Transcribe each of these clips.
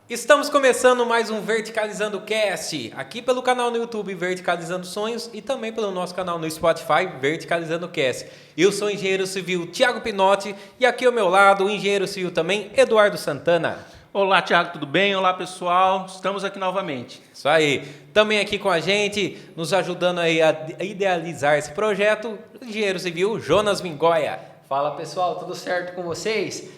Estamos começando mais um Verticalizando Cast, aqui pelo canal no YouTube Verticalizando Sonhos e também pelo nosso canal no Spotify Verticalizando Cast. Eu sou o engenheiro civil Thiago Pinotti e aqui ao meu lado o engenheiro civil também Eduardo Santana. Olá, Thiago, tudo bem? Olá, pessoal. Estamos aqui novamente. Isso aí. Também aqui com a gente, nos ajudando aí a idealizar esse projeto, o engenheiro civil Jonas Mingoia. Fala, pessoal, tudo certo com vocês?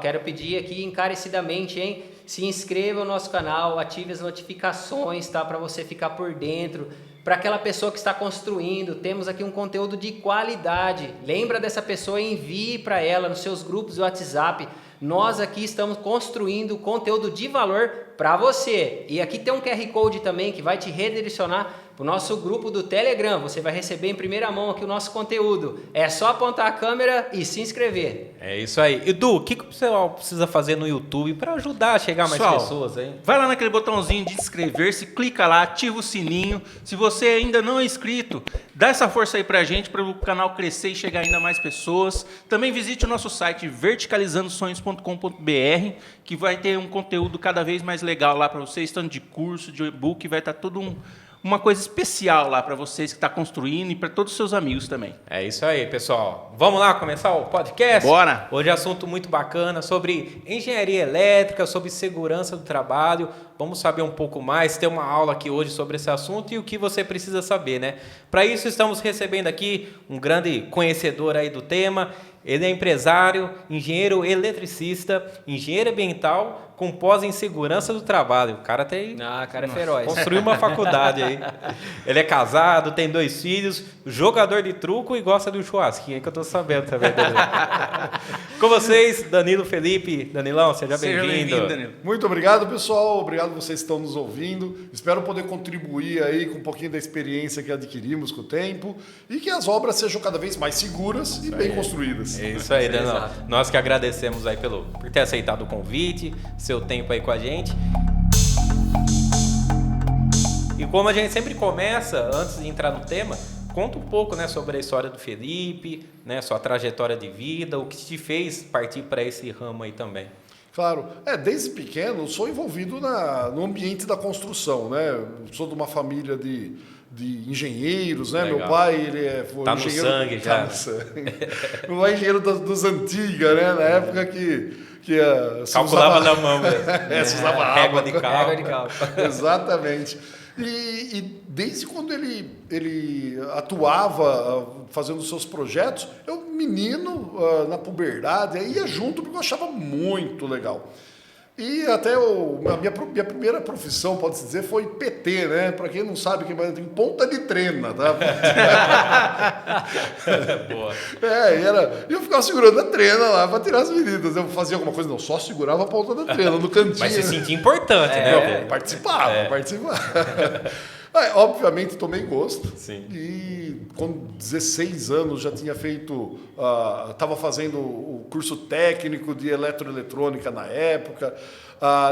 Quero pedir aqui encarecidamente, hein? Se inscreva no nosso canal, ative as notificações, tá? Para você ficar por dentro. Para aquela pessoa que está construindo, temos aqui um conteúdo de qualidade. Lembra dessa pessoa e envie para ela nos seus grupos do WhatsApp. Nós aqui estamos construindo conteúdo de valor para você. E aqui tem um QR Code também que vai te redirecionar para o nosso grupo do Telegram. Você vai receber em primeira mão aqui o nosso conteúdo. É só apontar a câmera e se inscrever. É isso aí. Edu, o que o pessoal precisa fazer no YouTube para ajudar a chegar mais pessoas, hein? Vai lá naquele botãozinho de inscrever-se, clica lá, ativa o sininho. Se você ainda não é inscrito, dá essa força aí pra gente, para o canal crescer e chegar ainda mais pessoas. Também visite o nosso site verticalizandosonhos.com.br, que vai ter um conteúdo cada vez mais legal lá para vocês, tanto de curso, de e-book, vai estar tudo uma coisa especial lá para vocês que estão construindo e para todos os seus amigos também. É isso aí, pessoal. Vamos lá começar o podcast? Bora! Hoje é assunto muito bacana sobre engenharia elétrica, sobre segurança do trabalho. Vamos saber um pouco mais, ter uma aula aqui hoje sobre esse assunto e o que você precisa saber, né? Para isso estamos recebendo aqui um grande conhecedor aí do tema. Ele é empresário, engenheiro eletricista, engenheiro ambiental, com pós em segurança do trabalho. O cara tem... cara é feroz. Construiu uma faculdade aí. Ele é casado, tem 2 filhos, jogador de truco e gosta de um churrasquinho, que eu tô sabendo também. Com vocês, Danilo Felipe. Danilão, seja bem-vindo. Danilo. Muito obrigado, pessoal. Obrigado vocês que estão nos ouvindo. Espero poder contribuir aí com um pouquinho da experiência que adquirimos com o tempo e que as obras sejam cada vez mais seguras e bem construídas. É isso aí, Danilão. Nós que agradecemos aí por ter aceitado o convite, seu tempo aí com a gente. E como a gente sempre começa, antes de entrar no tema, conta um pouco, né, sobre a história do Felipe, né, sua trajetória de vida, o que te fez partir para esse ramo aí também. Claro. Desde pequeno eu sou envolvido no ambiente da construção, né? Eu sou de uma família de engenheiros, né? Legal. Meu pai, ele foi no engenheiro... sangue já. Tá no sangue. Meu pai é engenheiro dos antigas, né? Na época que Calculava na mão mesmo. Se usava Régua água. de cálculo. Exatamente. E desde quando ele atuava fazendo seus projetos, eu, menino, na puberdade, ia junto porque eu achava muito legal. E até a minha primeira profissão, pode-se dizer, foi PT, né? Para quem não sabe, tem ponta de trena, tá? Boa. E eu ficava segurando a trena lá para tirar as medidas. Eu fazia alguma coisa, não, só segurava a ponta da trena no cantinho. Mas se sentia importante, né? Participava. Obviamente tomei gosto. Sim. E com 16 anos já tinha feito, estava fazendo o curso técnico de eletroeletrônica na época.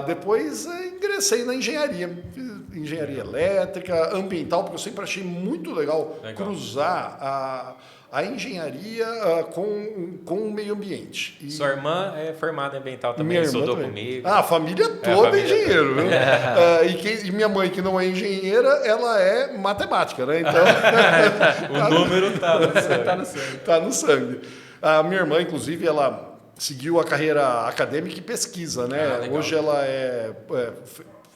Depois ingressei na engenharia. Fiz engenharia elétrica, ambiental, porque eu sempre achei muito legal. Cruzar a engenharia com o meio ambiente. Sua irmã é formada em ambiental também, estudou comigo. A família toda é engenheiro, viu? E minha mãe, que não é engenheira, ela é matemática, né? Então, o número tá no sangue. Tá no sangue. A minha irmã, inclusive, ela seguiu a carreira acadêmica e pesquisa, né? Hoje ela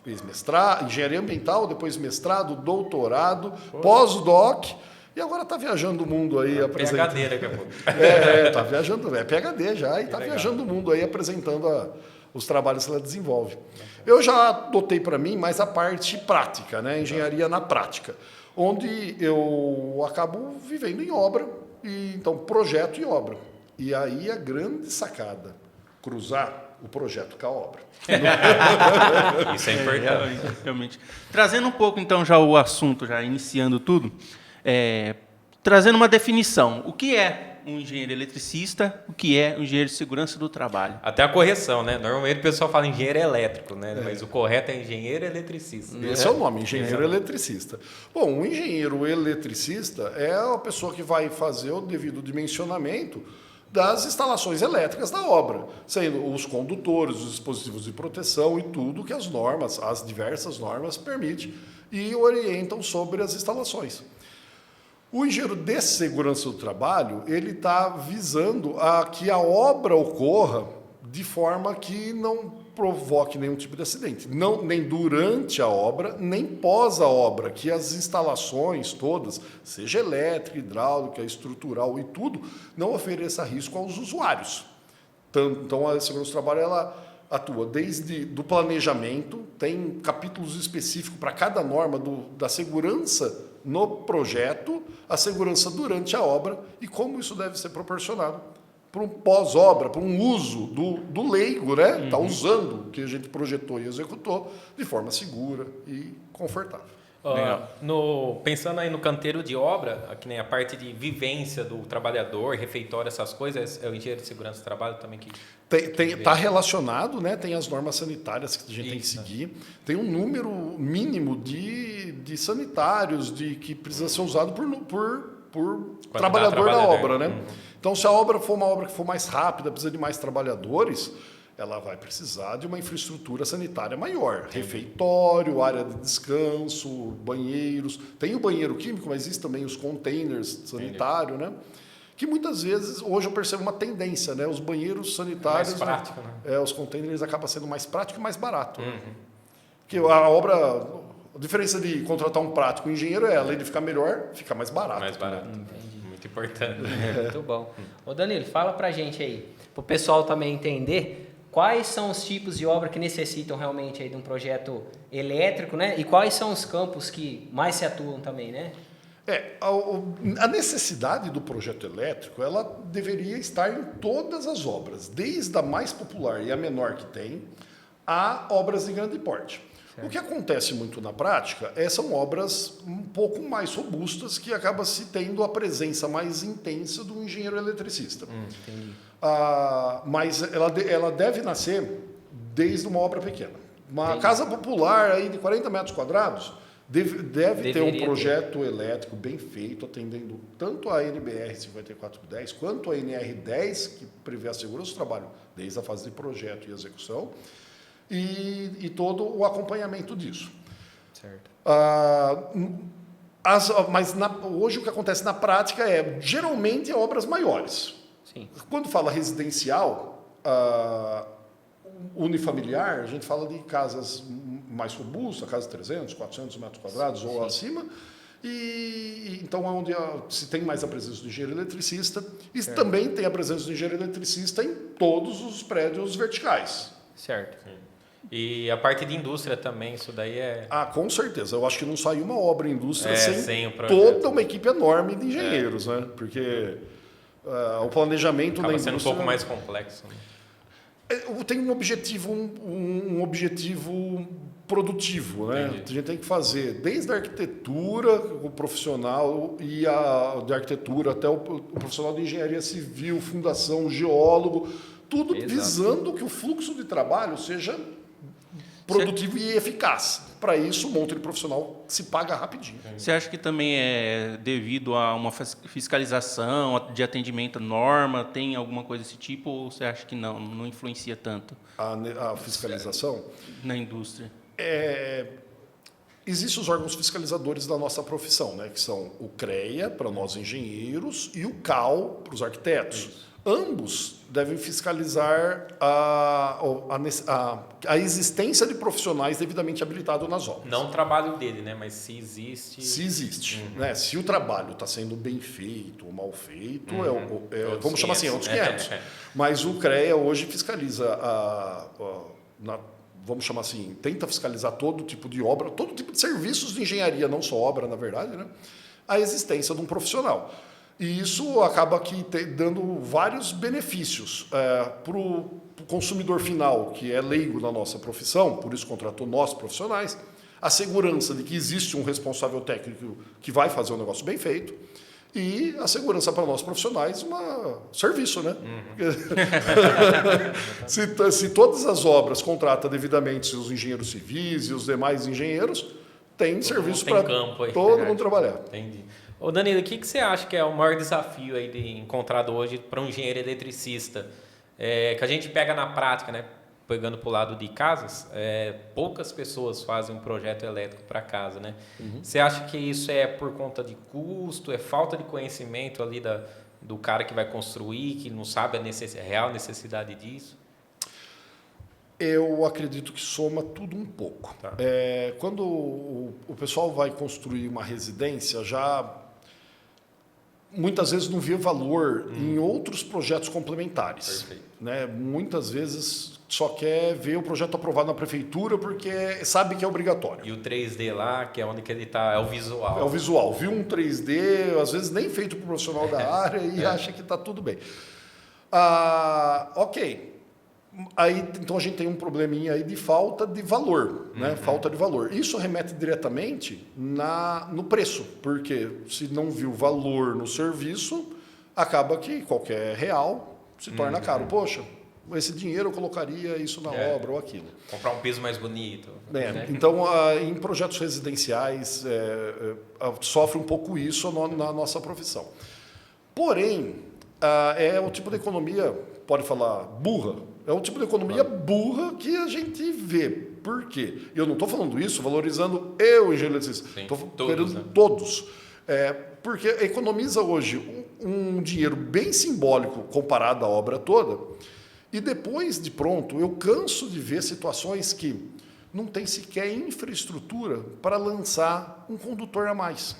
fez mestrado, engenharia ambiental, depois mestrado, doutorado, pós-doc. E agora está viajando o mundo aí apresentando. PhD daqui a pouco. Está viajando, é PhD já, e está viajando o mundo aí apresentando os trabalhos que ela desenvolve. Eu já adotei para mim mais a parte prática, né? Engenharia na prática, onde eu acabo vivendo em obra, então projeto e obra. E aí a grande sacada, cruzar o projeto com a obra. Isso é importante. Realmente. Trazendo um pouco então já o assunto, já iniciando tudo, trazendo uma definição. O que é um engenheiro eletricista? O que é um engenheiro de segurança do trabalho? Até a correção, né? Normalmente o pessoal fala engenheiro elétrico, né? Mas o correto é engenheiro eletricista. Esse é o nome, engenheiro eletricista. Bom, o engenheiro eletricista é a pessoa que vai fazer o devido dimensionamento das instalações elétricas da obra, sendo os condutores, os dispositivos de proteção e tudo que as normas, as diversas normas permitem e orientam sobre as instalações. O engenheiro de segurança do trabalho, ele está visando que a obra ocorra de forma que não provoque nenhum tipo de acidente, nem durante a obra, nem pós a obra, que as instalações todas, seja elétrica, hidráulica, estrutural e tudo, não ofereça risco aos usuários. Então, a segurança do trabalho, ela atua desde do planejamento, tem capítulos específicos para cada norma da segurança no projeto, a segurança durante a obra e como isso deve ser proporcionado para um pós-obra, para um uso do leigo, né? Está usando o que a gente projetou e executou de forma segura e confortável. Pensando aí no canteiro de obra, que nem a parte de vivência do trabalhador, refeitório, essas coisas, é o engenheiro de segurança do trabalho também que... Está relacionado, né? Tem as normas sanitárias que a gente tem que seguir, tem um número mínimo de sanitários que precisa ser usado por trabalhador da obra, né? Então, se a obra for uma obra que for mais rápida, precisa de mais trabalhadores, ela vai precisar de uma infraestrutura sanitária maior. Refeitório, área de descanso, banheiros. Tem o banheiro químico, mas existem também os containers sanitários, né? Que muitas vezes, hoje eu percebo uma tendência, né? Os banheiros sanitários... Mais prático, né? Os containers acabam sendo mais prático e mais barato. Porque a obra... A diferença de contratar um prático engenheiro além de ficar melhor, fica mais barato. Mais barato. Muito importante. Muito bom. Ô Danilo, fala pra gente aí, pro pessoal também entender quais são os tipos de obra que necessitam realmente aí de um projeto elétrico, né? E quais são os campos que mais se atuam também, né? A necessidade do projeto elétrico, ela deveria estar em todas as obras, desde a mais popular e a menor que tem, a obras de grande porte. O que acontece muito na prática são obras um pouco mais robustas que acaba se tendo a presença mais intensa do engenheiro eletricista. Mas ela deve nascer desde uma obra pequena. Uma casa popular aí de 40 metros quadrados deve ter um projeto elétrico bem feito, atendendo tanto a NBR 5410 quanto a NR10, que prevê a segurança do trabalho desde a fase de projeto e execução, e todo o acompanhamento disso. Certo. Mas hoje o que acontece na prática geralmente, obras maiores. Sim. Quando fala residencial, unifamiliar, a gente fala de casas mais robustas, casas de 300, 400 metros quadrados ou acima, e então é onde se tem mais a presença do engenheiro eletricista, e também tem a presença do engenheiro eletricista em todos os prédios verticais. Certo. Sim. E a parte de indústria também, isso daí é... Com certeza. Eu acho que não sai uma obra em indústria sem toda uma equipe enorme de engenheiros, né? Porque o planejamento acaba na sendo indústria... um pouco mais complexo. Né? Tem um objetivo produtivo, né? Entendi. A gente tem que fazer desde a arquitetura, o profissional, e de arquitetura até o profissional de engenharia civil, fundação, o geólogo, tudo visando que o fluxo de trabalho seja produtivo e eficaz. Para isso, um monte de profissional se paga rapidinho. Você acha que também é devido a uma fiscalização de atendimento à norma, tem alguma coisa desse tipo, ou você acha que não influencia tanto? A fiscalização? Na indústria. Existem os órgãos fiscalizadores da nossa profissão, né? Que são o CREA, para nós engenheiros, e o CAL, para os arquitetos. Ambos devem fiscalizar a existência de profissionais devidamente habilitados nas obras. Não o trabalho dele, né? Mas se existe... Se existe. Né? Se o trabalho está sendo bem feito ou mal feito, vamos chamar assim, outros 500. Mas o CREA hoje fiscaliza, vamos chamar assim, tenta fiscalizar todo tipo de obra, todo tipo de serviços de engenharia, não só obra, na verdade, né? A existência de um profissional. E isso acaba aqui dando vários benefícios para o consumidor final, que é leigo na nossa profissão, por isso contratou nós profissionais, a segurança de que existe um responsável técnico que vai fazer o negócio bem feito, e a segurança para nós profissionais, serviço, né? Se todas as obras contratam devidamente os engenheiros civis e os demais engenheiros, tem serviço tem para campo aí. todo mundo trabalhar. Entendi. Ô Danilo, o que você acha que é o maior desafio aí encontrado hoje para um engenheiro eletricista? Que a gente pega na prática, né? Pegando para o lado de casas, poucas pessoas fazem um projeto elétrico para casa, né? Você acha que isso é por conta de custo, é falta de conhecimento ali do cara que vai construir, que não sabe a real necessidade disso? Eu acredito que soma tudo um pouco. Tá. Quando o pessoal vai construir uma residência, já muitas vezes não vê valor em outros projetos complementares. Perfeito. Né? Muitas vezes só quer ver o projeto aprovado na prefeitura porque sabe que é obrigatório. E o 3D lá, que é onde que ele está, é o visual. É o visual. Viu um 3D, às vezes nem feito por profissional da área e acha que está tudo bem. Ok. Aí, então a gente tem um probleminha aí de falta de valor, né? Falta de valor. Isso remete diretamente no preço, porque se não viu valor no serviço, acaba que qualquer real se torna caro. Poxa, esse dinheiro eu colocaria isso na obra ou aquilo. Comprar um piso mais bonito. Né? Então, em projetos residenciais, sofre um pouco isso na nossa profissão. Porém, é o tipo de economia, pode falar burra, é o tipo de economia burra que a gente vê. Por quê? Eu não estou falando isso valorizando o engenheiro eletricista. Estou falando todos. Porque economiza hoje um dinheiro bem simbólico comparado à obra toda. E depois de pronto, eu canso de ver situações que não tem sequer infraestrutura para lançar um condutor a mais.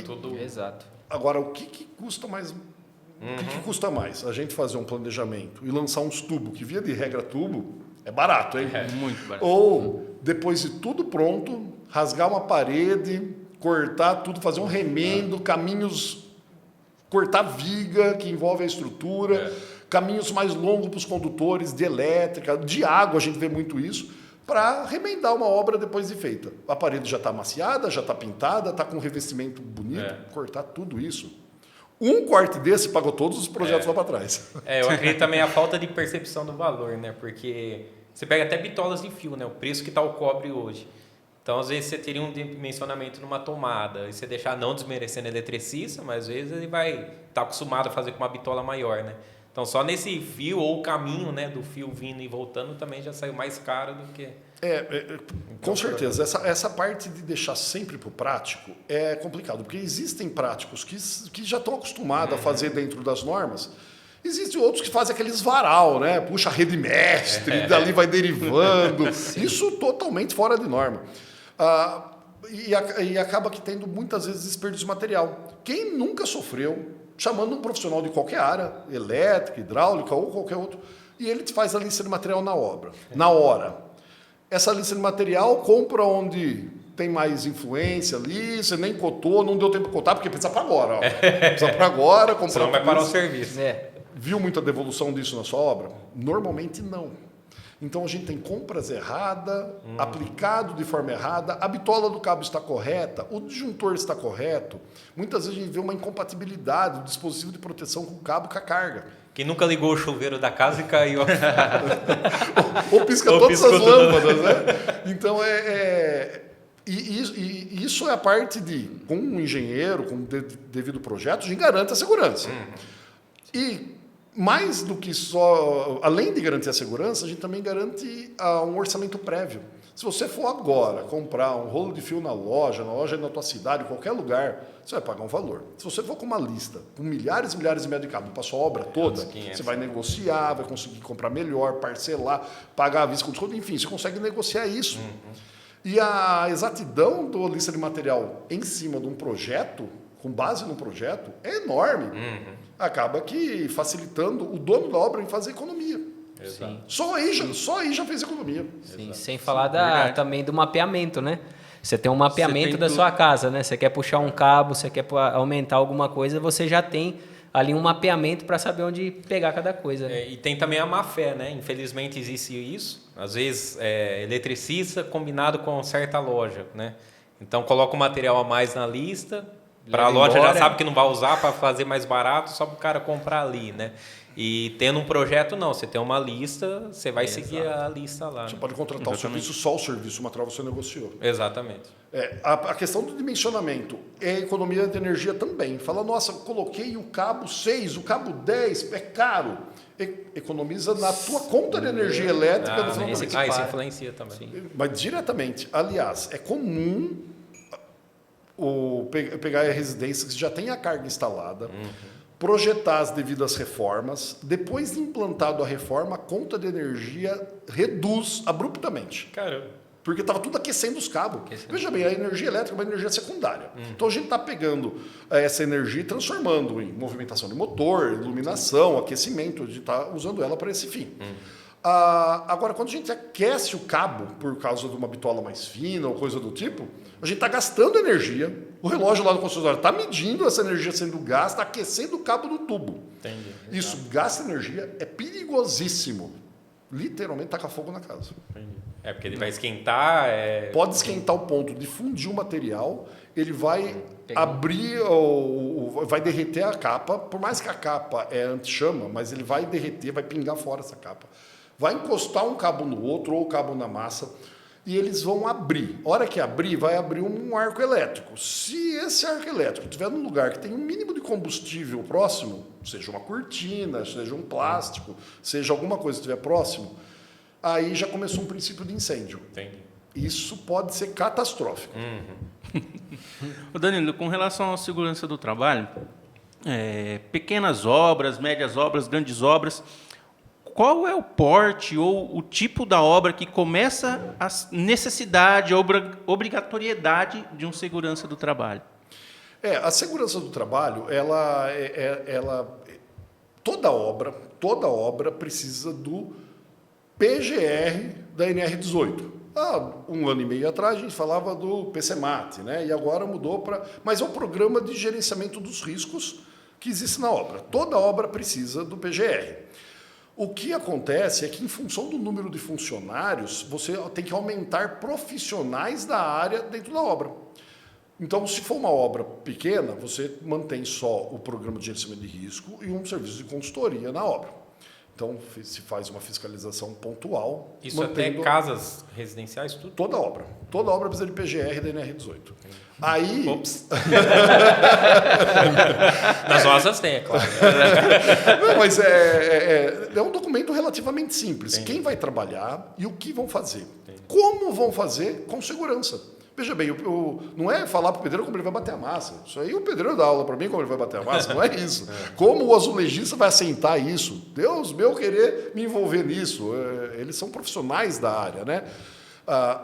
Tudo... Exato. Agora, o que custa mais? O que custa mais? A gente fazer um planejamento e lançar uns tubos, que via de regra tubo é barato, hein? Muito barato. Ou, depois de tudo pronto, rasgar uma parede, cortar tudo, fazer um remendo, caminhos, cortar viga, que envolve a estrutura, caminhos mais longos para os condutores de elétrica, de água, a gente vê muito isso, para remendar uma obra depois de feita. A parede já está amaciada, já está pintada, está com um revestimento bonito, cortar tudo isso. Um corte desse pagou todos os projetos lá para trás. Eu acredito também a falta de percepção do valor, né? Porque você pega até bitolas de fio, né? O preço que está o cobre hoje. Então, às vezes, você teria um dimensionamento numa tomada, e você deixar não desmerecendo eletricista, mas às vezes ele vai estar acostumado a fazer com uma bitola maior, né? Então, só nesse fio ou o caminho, né, do fio vindo e voltando também já saiu mais caro do que... Com certeza. Essa parte de deixar sempre para o prático é complicado, porque existem práticos que já estão acostumados a fazer dentro das normas. Existem outros que fazem aqueles varal, né? Puxa a rede mestre, dali vai derivando. Isso totalmente fora de norma. E acaba que tendo muitas vezes desperdício de material. Quem nunca sofreu chamando um profissional de qualquer área, elétrica, hidráulica ou qualquer outro, e ele te faz a lista de material na obra, na hora. Essa lista de material compra onde tem mais influência ali, você nem cotou, não deu tempo de cotar, porque precisa para agora. Ó. Precisa para agora, comprar. Senão vai parar o serviço. Viu muita devolução disso na sua obra? Normalmente não. Então a gente tem compras erradas, aplicado de forma errada, a bitola do cabo está correta, o disjuntor está correto. Muitas vezes a gente vê uma incompatibilidade do dispositivo de proteção com o cabo com a carga. Quem nunca ligou o chuveiro da casa e caiu. ou pisca todas as lâmpadas, né? Então E isso é a parte de, com um engenheiro, com devido projeto, a gente garante a segurança. E mais do que só, além de garantir a segurança, a gente também garante um orçamento prévio. Se você for agora comprar um rolo de fio na loja na tua cidade, em qualquer lugar, você vai pagar um valor. Se você for com uma lista, com milhares e milhares de metros de cabo para a sua obra toda, você vai negociar, vai conseguir comprar melhor, parcelar, pagar a vista com desconto, enfim, você consegue negociar isso. E a exatidão da lista de material em cima de um projeto, com base no projeto, é enorme. Acaba que facilitando o dono da obra em fazer economia. Sim. Só aí já fez economia. Sim, sem falar também do mapeamento, né? Você tem um mapeamento da sua casa, né? Você quer puxar um cabo, você quer aumentar alguma coisa, você já tem ali um mapeamento para saber onde pegar cada coisa. E tem também a má-fé, né? Infelizmente existe isso. Às vezes, eletricista combinado com certa loja, né? Então, coloca o material a mais na lista, Para a leva loja embora. já sabe que não vai usar para fazer mais barato, só para o cara comprar ali, né? E tendo um projeto, não. Você tem uma lista, você vai seguir a lista lá. Você Né? pode contratar o serviço, só o serviço material você negociou. Exatamente. A questão do dimensionamento é economia de energia também. Fala, nossa, eu coloquei o cabo 6, o cabo 10, é caro. Economiza na tua conta de energia elétrica. No final do mês. Isso influencia também. Sim. Mas diretamente. Aliás, é comum pegar a residência que já tem a carga instalada, projetar as devidas reformas, depois de implantado a reforma, a conta de energia reduz abruptamente. Caramba. Porque estava tudo aquecendo os cabos. Veja bem, a energia elétrica é uma energia secundária. Então a gente está pegando essa energia e transformando em movimentação de motor, iluminação, aquecimento. A gente está usando ela para esse fim. Agora, quando a gente aquece o cabo por causa de uma bitola mais fina ou coisa do tipo, a gente está gastando energia. O relógio lá do concessionário está medindo essa energia sendo gasta, aquecendo o cabo do tubo. Entendi. Isso gasta energia, é perigosíssimo. Literalmente taca fogo na casa. Entendi. Porque ele vai esquentar. Pode esquentar o ponto de fundir o material, ele vai abrir, vai derreter a capa, por mais que a capa é anti-chama, mas ele vai derreter, vai pingar fora essa capa. Vai encostar um cabo no outro ou o cabo na massa e eles vão abrir. A hora que abrir, vai abrir um arco elétrico. Se esse arco elétrico estiver num lugar que tem um mínimo de combustível próximo, seja uma cortina, seja um plástico, seja alguma coisa que estiver próximo, aí já começou um princípio de incêndio. Entendi. Isso pode ser catastrófico. Ô Danilo, com relação à segurança do trabalho, pequenas obras, médias obras, grandes obras, qual é o porte ou o tipo da obra que começa a necessidade, a obrigatoriedade de um segurança do trabalho? A segurança do trabalho, toda obra precisa do PGR da NR18. Há um ano e meio atrás a gente falava do PCMAT, né? E agora mudou para... Mas é o programa de gerenciamento dos riscos que existe na obra. Toda obra precisa do PGR. O que acontece é que, em função do número de funcionários, você tem que aumentar profissionais da área dentro da obra. Então, se for uma obra pequena, você mantém só o programa de gerenciamento de risco e um serviço de consultoria na obra. Então, se faz uma fiscalização pontual. Isso até casas residenciais, tudo? Toda obra. Toda obra precisa de PGR da NR18. Aí... Ops. Nas nossas tem, é claro. Não, mas é um documento relativamente simples. Entendi. Quem vai trabalhar e o que vão fazer. Entendi. Como vão fazer com segurança. Veja bem, não é falar para o pedreiro como ele vai bater a massa. Isso aí o pedreiro dá aula para mim como ele vai bater a massa, não é isso. Como o azulejista vai assentar isso? Deus meu querer me envolver nisso. Eles são profissionais da área, né?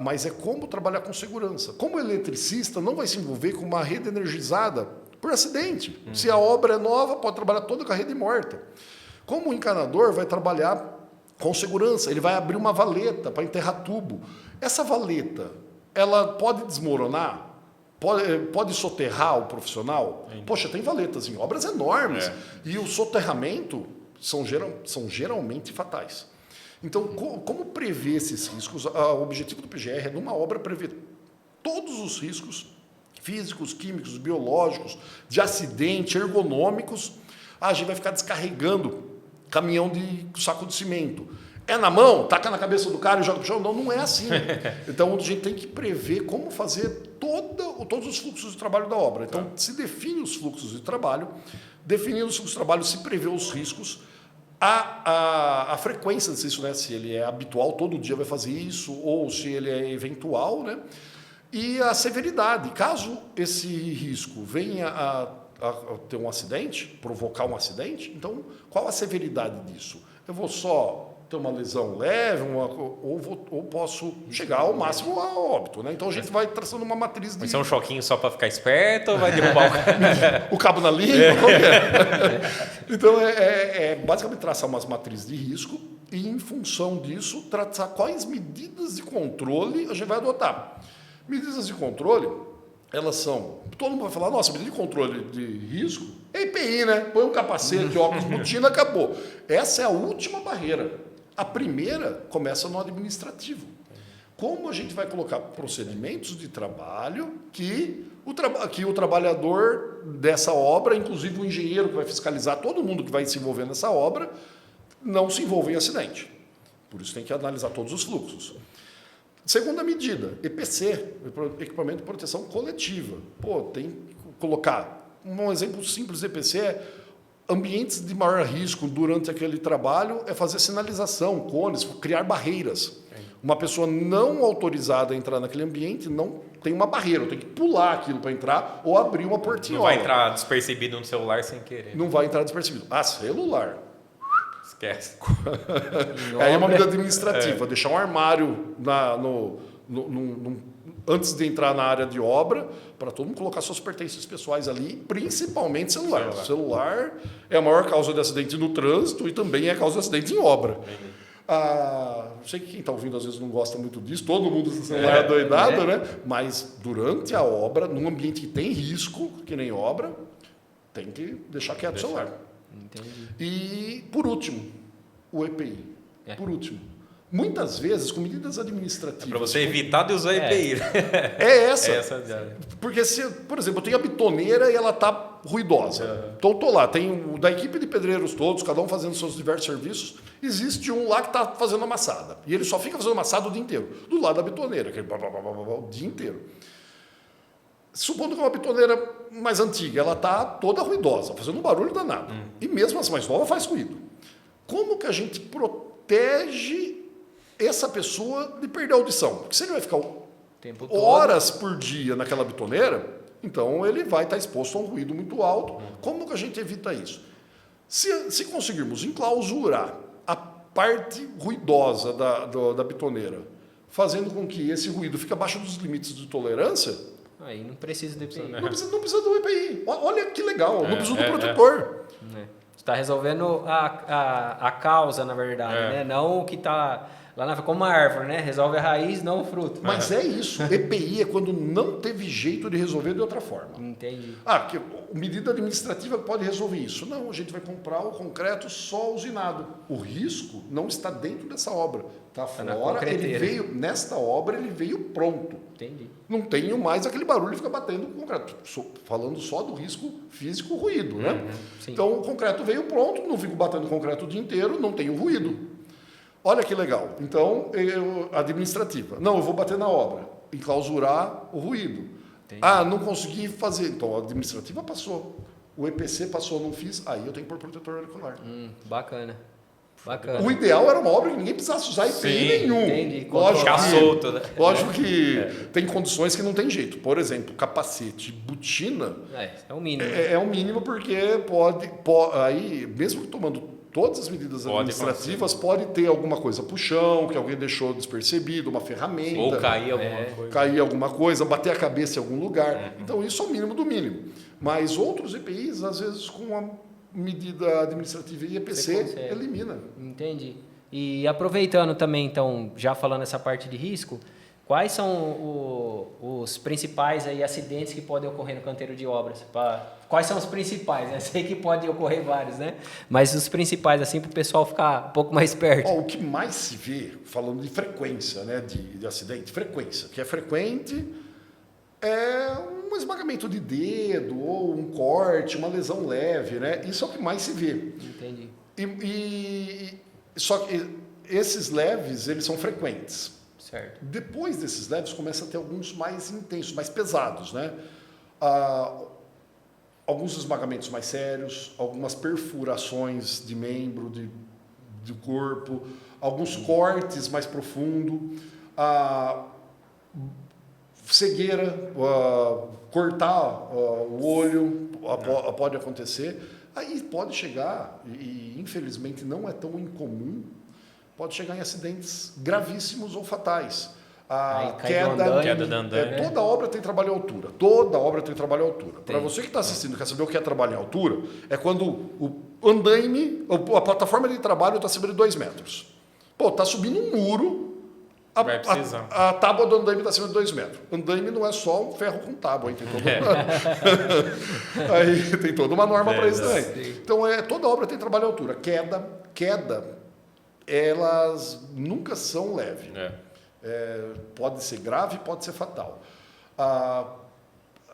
Mas é como trabalhar com segurança. Como eletricista não vai se envolver com uma rede energizada por acidente. Se a obra é nova, pode trabalhar toda com a rede morta. Como o encanador vai trabalhar com segurança, ele vai abrir uma valeta para enterrar tubo. Essa valeta, ela pode desmoronar? Pode soterrar o profissional? Poxa, tem valetas em obras enormes. E o soterramento são geralmente fatais. Então, como prever esses riscos? O objetivo do PGR é, numa obra, prever todos os riscos físicos, químicos, biológicos, de acidente, ergonômicos. A gente vai ficar descarregando caminhão de saco de cimento. É na mão, taca na cabeça do cara e joga pro chão? Não, não é assim. Então, a gente tem que prever como fazer todos os fluxos de trabalho da obra. Então, se define os fluxos de trabalho, definindo os fluxos de trabalho, se prevê os riscos, a frequência disso, né? Se ele é habitual, todo dia vai fazer isso, ou se ele é eventual, né? E a severidade. Caso esse risco venha a ter um acidente, provocar um acidente, então qual a severidade disso? Eu vou só ter uma lesão leve, ou posso chegar ao máximo a óbito, né? Então a gente vai traçando uma matriz de... Vai ser um choquinho só para ficar esperto ou vai derrubar o cara? O cabo na língua? Então, basicamente traçar umas matrizes de risco e, em função disso, traçar quais medidas de controle a gente vai adotar. Medidas de controle, elas são... Todo mundo vai falar, nossa, medida de controle de risco é EPI, né? Põe um capacete, óculos, botina, acabou. Essa é a última barreira. A primeira começa no administrativo. como a gente vai colocar procedimentos de trabalho que o trabalhador dessa obra, inclusive o engenheiro que vai fiscalizar todo mundo que vai se envolver nessa obra, não se envolva em acidente. Por isso tem que analisar todos os fluxos. Segunda medida, EPC, Equipamento de Proteção Coletiva. Tem que colocar, um exemplo simples de EPC é ambientes de maior risco durante aquele trabalho é fazer sinalização, cones, criar barreiras. Uma pessoa não autorizada a entrar naquele ambiente não tem uma barreira, tem que pular aquilo para entrar ou abrir uma portinhola. Não vai entrar despercebido no celular sem querer. Não vai entrar despercebido. Celular. Esquece. Aí é uma medida administrativa, deixar um armário antes de entrar na área de obra, para todo mundo colocar suas pertences pessoais ali, principalmente celular. Celular é a maior causa de acidente no trânsito e também é a causa de acidente em obra. Sei que quem está ouvindo às vezes não gosta muito disso, todo mundo com celular é doidado, né? Mas durante a obra, num ambiente que tem risco, que nem obra, tem que deixar quieto o celular. Entendi. E, por último, o EPI. Por último. Muitas vezes, com medidas administrativas... Para você evitar de usar EPI. Essa. Porque, por exemplo, eu tenho a bitoneira e ela está ruidosa. Então, estou lá, tem da equipe de pedreiros todos, cada um fazendo seus diversos serviços. Existe um lá que está fazendo amassada. E ele só fica fazendo amassada o dia inteiro. Do lado da bitoneira, aquele o dia inteiro. Supondo que é uma bitoneira mais antiga, ela está toda ruidosa, fazendo um barulho danado. E mesmo as mais novas faz ruído. Como que a gente protege essa pessoa de perder a audição? Porque se ele vai ficar horas por dia naquela bitoneira, então ele vai estar exposto a um ruído muito alto. Como que a gente evita isso? Se conseguirmos enclausurar a parte ruidosa da bitoneira, fazendo com que esse ruído fique abaixo dos limites de tolerância, aí não precisa do EPI. Não precisa do EPI. Olha que legal, não precisa do protetor. Você está resolvendo a causa, na verdade, né? Não o que está lá como uma árvore, né? Resolve a raiz, não o fruto. Mas é isso. EPI é quando não teve jeito de resolver de outra forma. Entendi. Que medida administrativa pode resolver isso. Não, a gente vai comprar o concreto só usinado. O risco não está dentro dessa obra. Está fora, ele veio, nesta obra ele veio pronto. Entendi. Não tenho mais aquele barulho que fica batendo com o concreto. Falando só do risco físico, ruído, né? Então o concreto veio pronto, não fico batendo concreto o dia inteiro, não tenho ruído. Olha que legal. Então, administrativa. Não, eu vou bater na obra, enclausurar o ruído. Entendi. Não consegui fazer. Então, a administrativa passou. O EPC passou, não fiz. Aí eu tenho que pôr protetor auricular. Bacana. O ideal era uma obra que ninguém precisasse usar EPI nenhum. Entendi. Solto, né? Lógico que tem condições que não tem jeito. Por exemplo, capacete, botina... É o mínimo. É o mínimo porque aí, mesmo tomando todas as medidas administrativas, pode ter alguma coisa pro chão, que alguém deixou despercebido, uma ferramenta. Ou cair alguma coisa. Cair alguma coisa, bater a cabeça em algum lugar. Então, isso é o mínimo do mínimo. Mas outros EPIs, às vezes, com a medida administrativa e EPC, elimina. Entendi. E aproveitando também, então, já falando essa parte de risco, quais são os principais aí acidentes que podem ocorrer no canteiro de obras? Quais são os principais? Eu sei que pode ocorrer vários, né? Mas os principais, assim, para o pessoal ficar um pouco mais perto. O que mais se vê, falando de frequência, né, de acidente, frequência, que é frequente, é um esmagamento de dedo, ou um corte, uma lesão leve, né? Isso é o que mais se vê. Entendi. Só que esses leves, eles são frequentes. Certo. Depois desses leves, começa a ter alguns mais intensos, mais pesados, né? Alguns esmagamentos mais sérios, algumas perfurações de membro, do corpo, alguns cortes mais profundos, cegueira, cortar o olho, pode acontecer. Aí pode chegar, e infelizmente não é tão incomum, pode chegar em acidentes gravíssimos ou fatais. Queda da andaime. Toda obra tem trabalho em altura. Toda obra tem trabalho em altura. Para você que está assistindo, quer saber o que é trabalho em altura, é quando o andaime, a plataforma de trabalho está acima de 2 metros. Está subindo um muro, a tábua do andaime está acima de 2 metros. Andaime não é só um ferro com tábua, hein? Tem toda uma norma para isso também. Então, toda obra tem trabalho em altura. Queda, elas nunca são leves. Pode ser grave, pode ser fatal.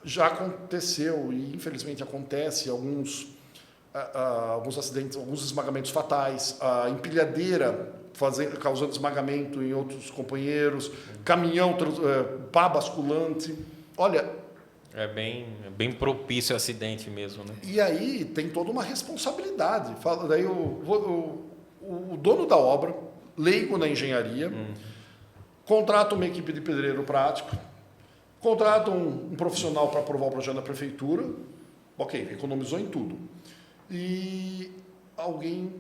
Já aconteceu, e infelizmente acontece, alguns acidentes, alguns esmagamentos fatais, a empilhadeira causando esmagamento em outros companheiros, caminhão, pá basculante. Olha... É bem propício o acidente mesmo, né? E aí tem toda uma responsabilidade. Daí o dono da obra, leigo na engenharia, contrata uma equipe de pedreiro prático, contrata um profissional para aprovar o projeto da prefeitura, ok, economizou em tudo. E alguém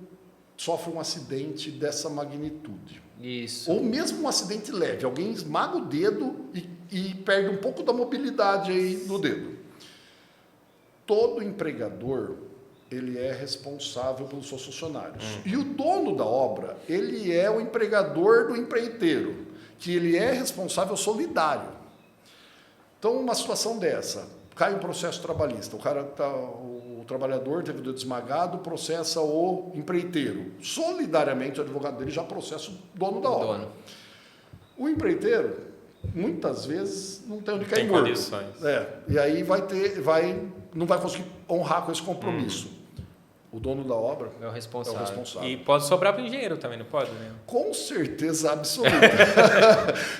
sofre um acidente dessa magnitude. Isso. Ou mesmo um acidente leve, alguém esmaga o dedo e perde um pouco da mobilidade aí no dedo. Todo empregador, ele é responsável pelos seus funcionários. E o dono da obra, ele é o empregador do empreiteiro, que ele é responsável solidário. Então, uma situação dessa, cai um processo trabalhista, o trabalhador teve o dedo esmagado, processa o empreiteiro. Solidariamente, o advogado dele já processa o dono da obra. O empreiteiro, muitas vezes, não tem onde cair morto. E aí não vai conseguir honrar com esse compromisso. O dono da obra é o responsável. E pode sobrar para o engenheiro também, não pode? Né? Com certeza absoluta.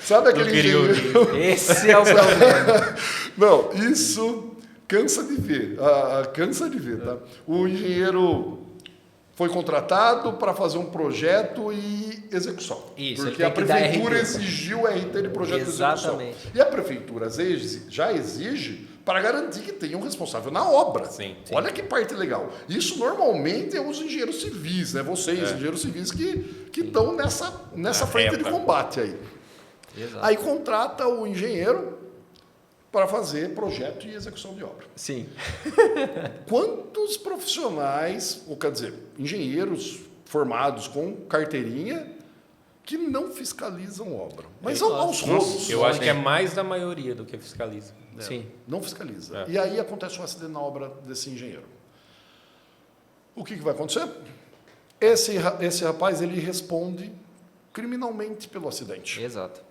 Sabe aquele engenheiro? Esse é o problema. Não, isso cansa de ver. Cansa de ver, tá? O engenheiro foi contratado para fazer um projeto e execução. Isso, porque a prefeitura exigiu o RT de projeto de execução. E a prefeitura já exige para garantir que tenha um responsável na obra. Sim. Olha que parte legal. Isso normalmente é os engenheiros civis, né? Vocês, engenheiros civis, que estão nessa frente de combate aí. Exato. Aí contrata o engenheiro para fazer projeto e execução de obra. Sim. Quantos profissionais, ou quer dizer, engenheiros formados com carteirinha que não fiscalizam obra? Mas aos rodos. Eu acho que é mais da maioria do que fiscaliza. Sim. Não fiscaliza. E aí acontece um acidente na obra desse engenheiro. O que vai acontecer? Esse rapaz, ele responde criminalmente pelo acidente. Exato.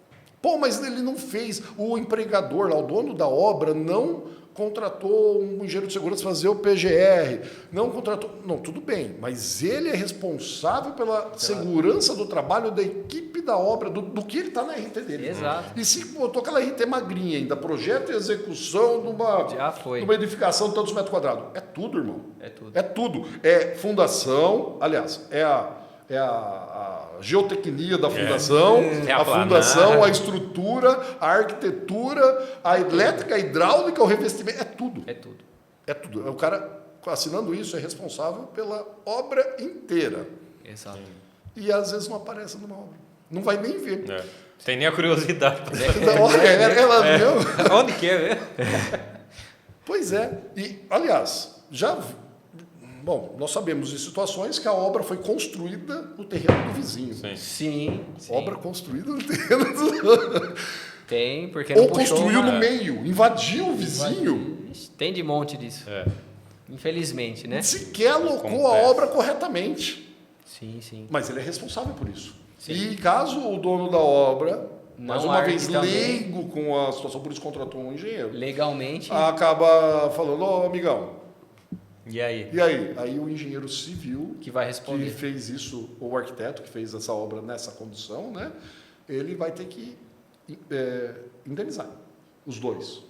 Pô, mas ele não fez, o empregador lá, o dono da obra, não contratou um engenheiro de segurança para fazer o PGR, não contratou... Não, tudo bem, mas ele é responsável pela segurança do trabalho da equipe da obra, do que ele está na RT dele. Exato. E se botou aquela RT magrinha ainda, projeto e execução de uma edificação de tantos metros quadrados. É tudo, irmão. É tudo. É tudo. É fundação, aliás, é a geotecnia da fundação, a fundação, a estrutura, a arquitetura, a elétrica, a hidráulica, o revestimento, é tudo. É tudo. É tudo. O cara, assinando isso, é responsável pela obra inteira. Exato. E às vezes não aparece numa obra. Não vai nem ver. Tem nem a curiosidade. Onde que é, né? Pois é. E, aliás, Bom, nós sabemos de situações que a obra foi construída no terreno do vizinho. Sim. Obra construída no terreno do... Tem, porque não Ou construiu no meio, invadiu o vizinho. Tem de monte disso. Infelizmente, né? Sequer alocou a obra corretamente. Sim. Mas ele é responsável por isso. Sim. E caso o dono da obra, mais uma vez leigo com a situação, por isso contratou um engenheiro. Legalmente. Acaba falando, amigão, E aí? Aí o engenheiro civil que vai responder, que fez isso, ou o arquiteto que fez essa obra nessa condição, né? Ele vai ter que indenizar os dois.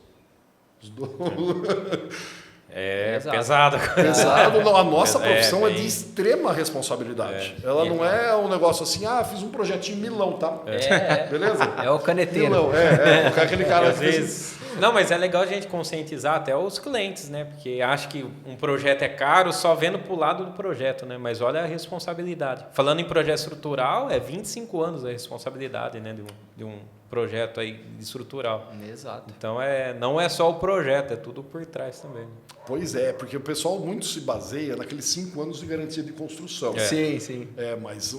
Pesado. Pesado. Não, a nossa profissão é de extrema responsabilidade. Ela não é um negócio assim, fiz um projetinho Milão, tá? Beleza? É o caneteiro. Milão, aquele cara às vezes... Não, mas é legal a gente conscientizar até os clientes, né? Porque acha que um projeto é caro só vendo pro lado do projeto, né? Mas olha a responsabilidade. Falando em projeto estrutural, 25 anos a responsabilidade, né? De um projeto aí estrutural. Exato. Então, não é só o projeto, é tudo por trás também. Pois é, porque o pessoal muito se baseia naqueles 5 anos de garantia de construção. Sim. Mas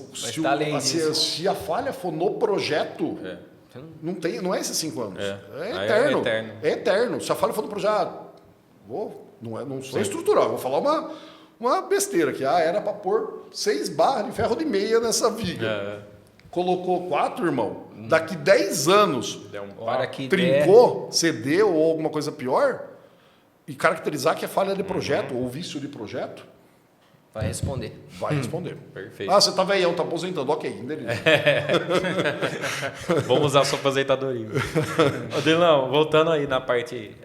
se a falha for no projeto... Não é esses 5 anos. É eterno. É eterno. Se a falha for no projeto, não sou estrutural, vou falar uma besteira aqui. Era para pôr 6 barras de ferro de meia nessa viga. colocou 4, irmão, daqui 10 anos, Deu um Hora pau. que trincou, cedeu ou alguma coisa pior, e caracterizar que é falha de projeto ou vício de projeto, vai responder. vai responder. Perfeito. Ah, você tá velhão, tá aposentando. Ok, beleza. Vamos usar a sua aposentadoria. Ô, Delão, voltando aí na parte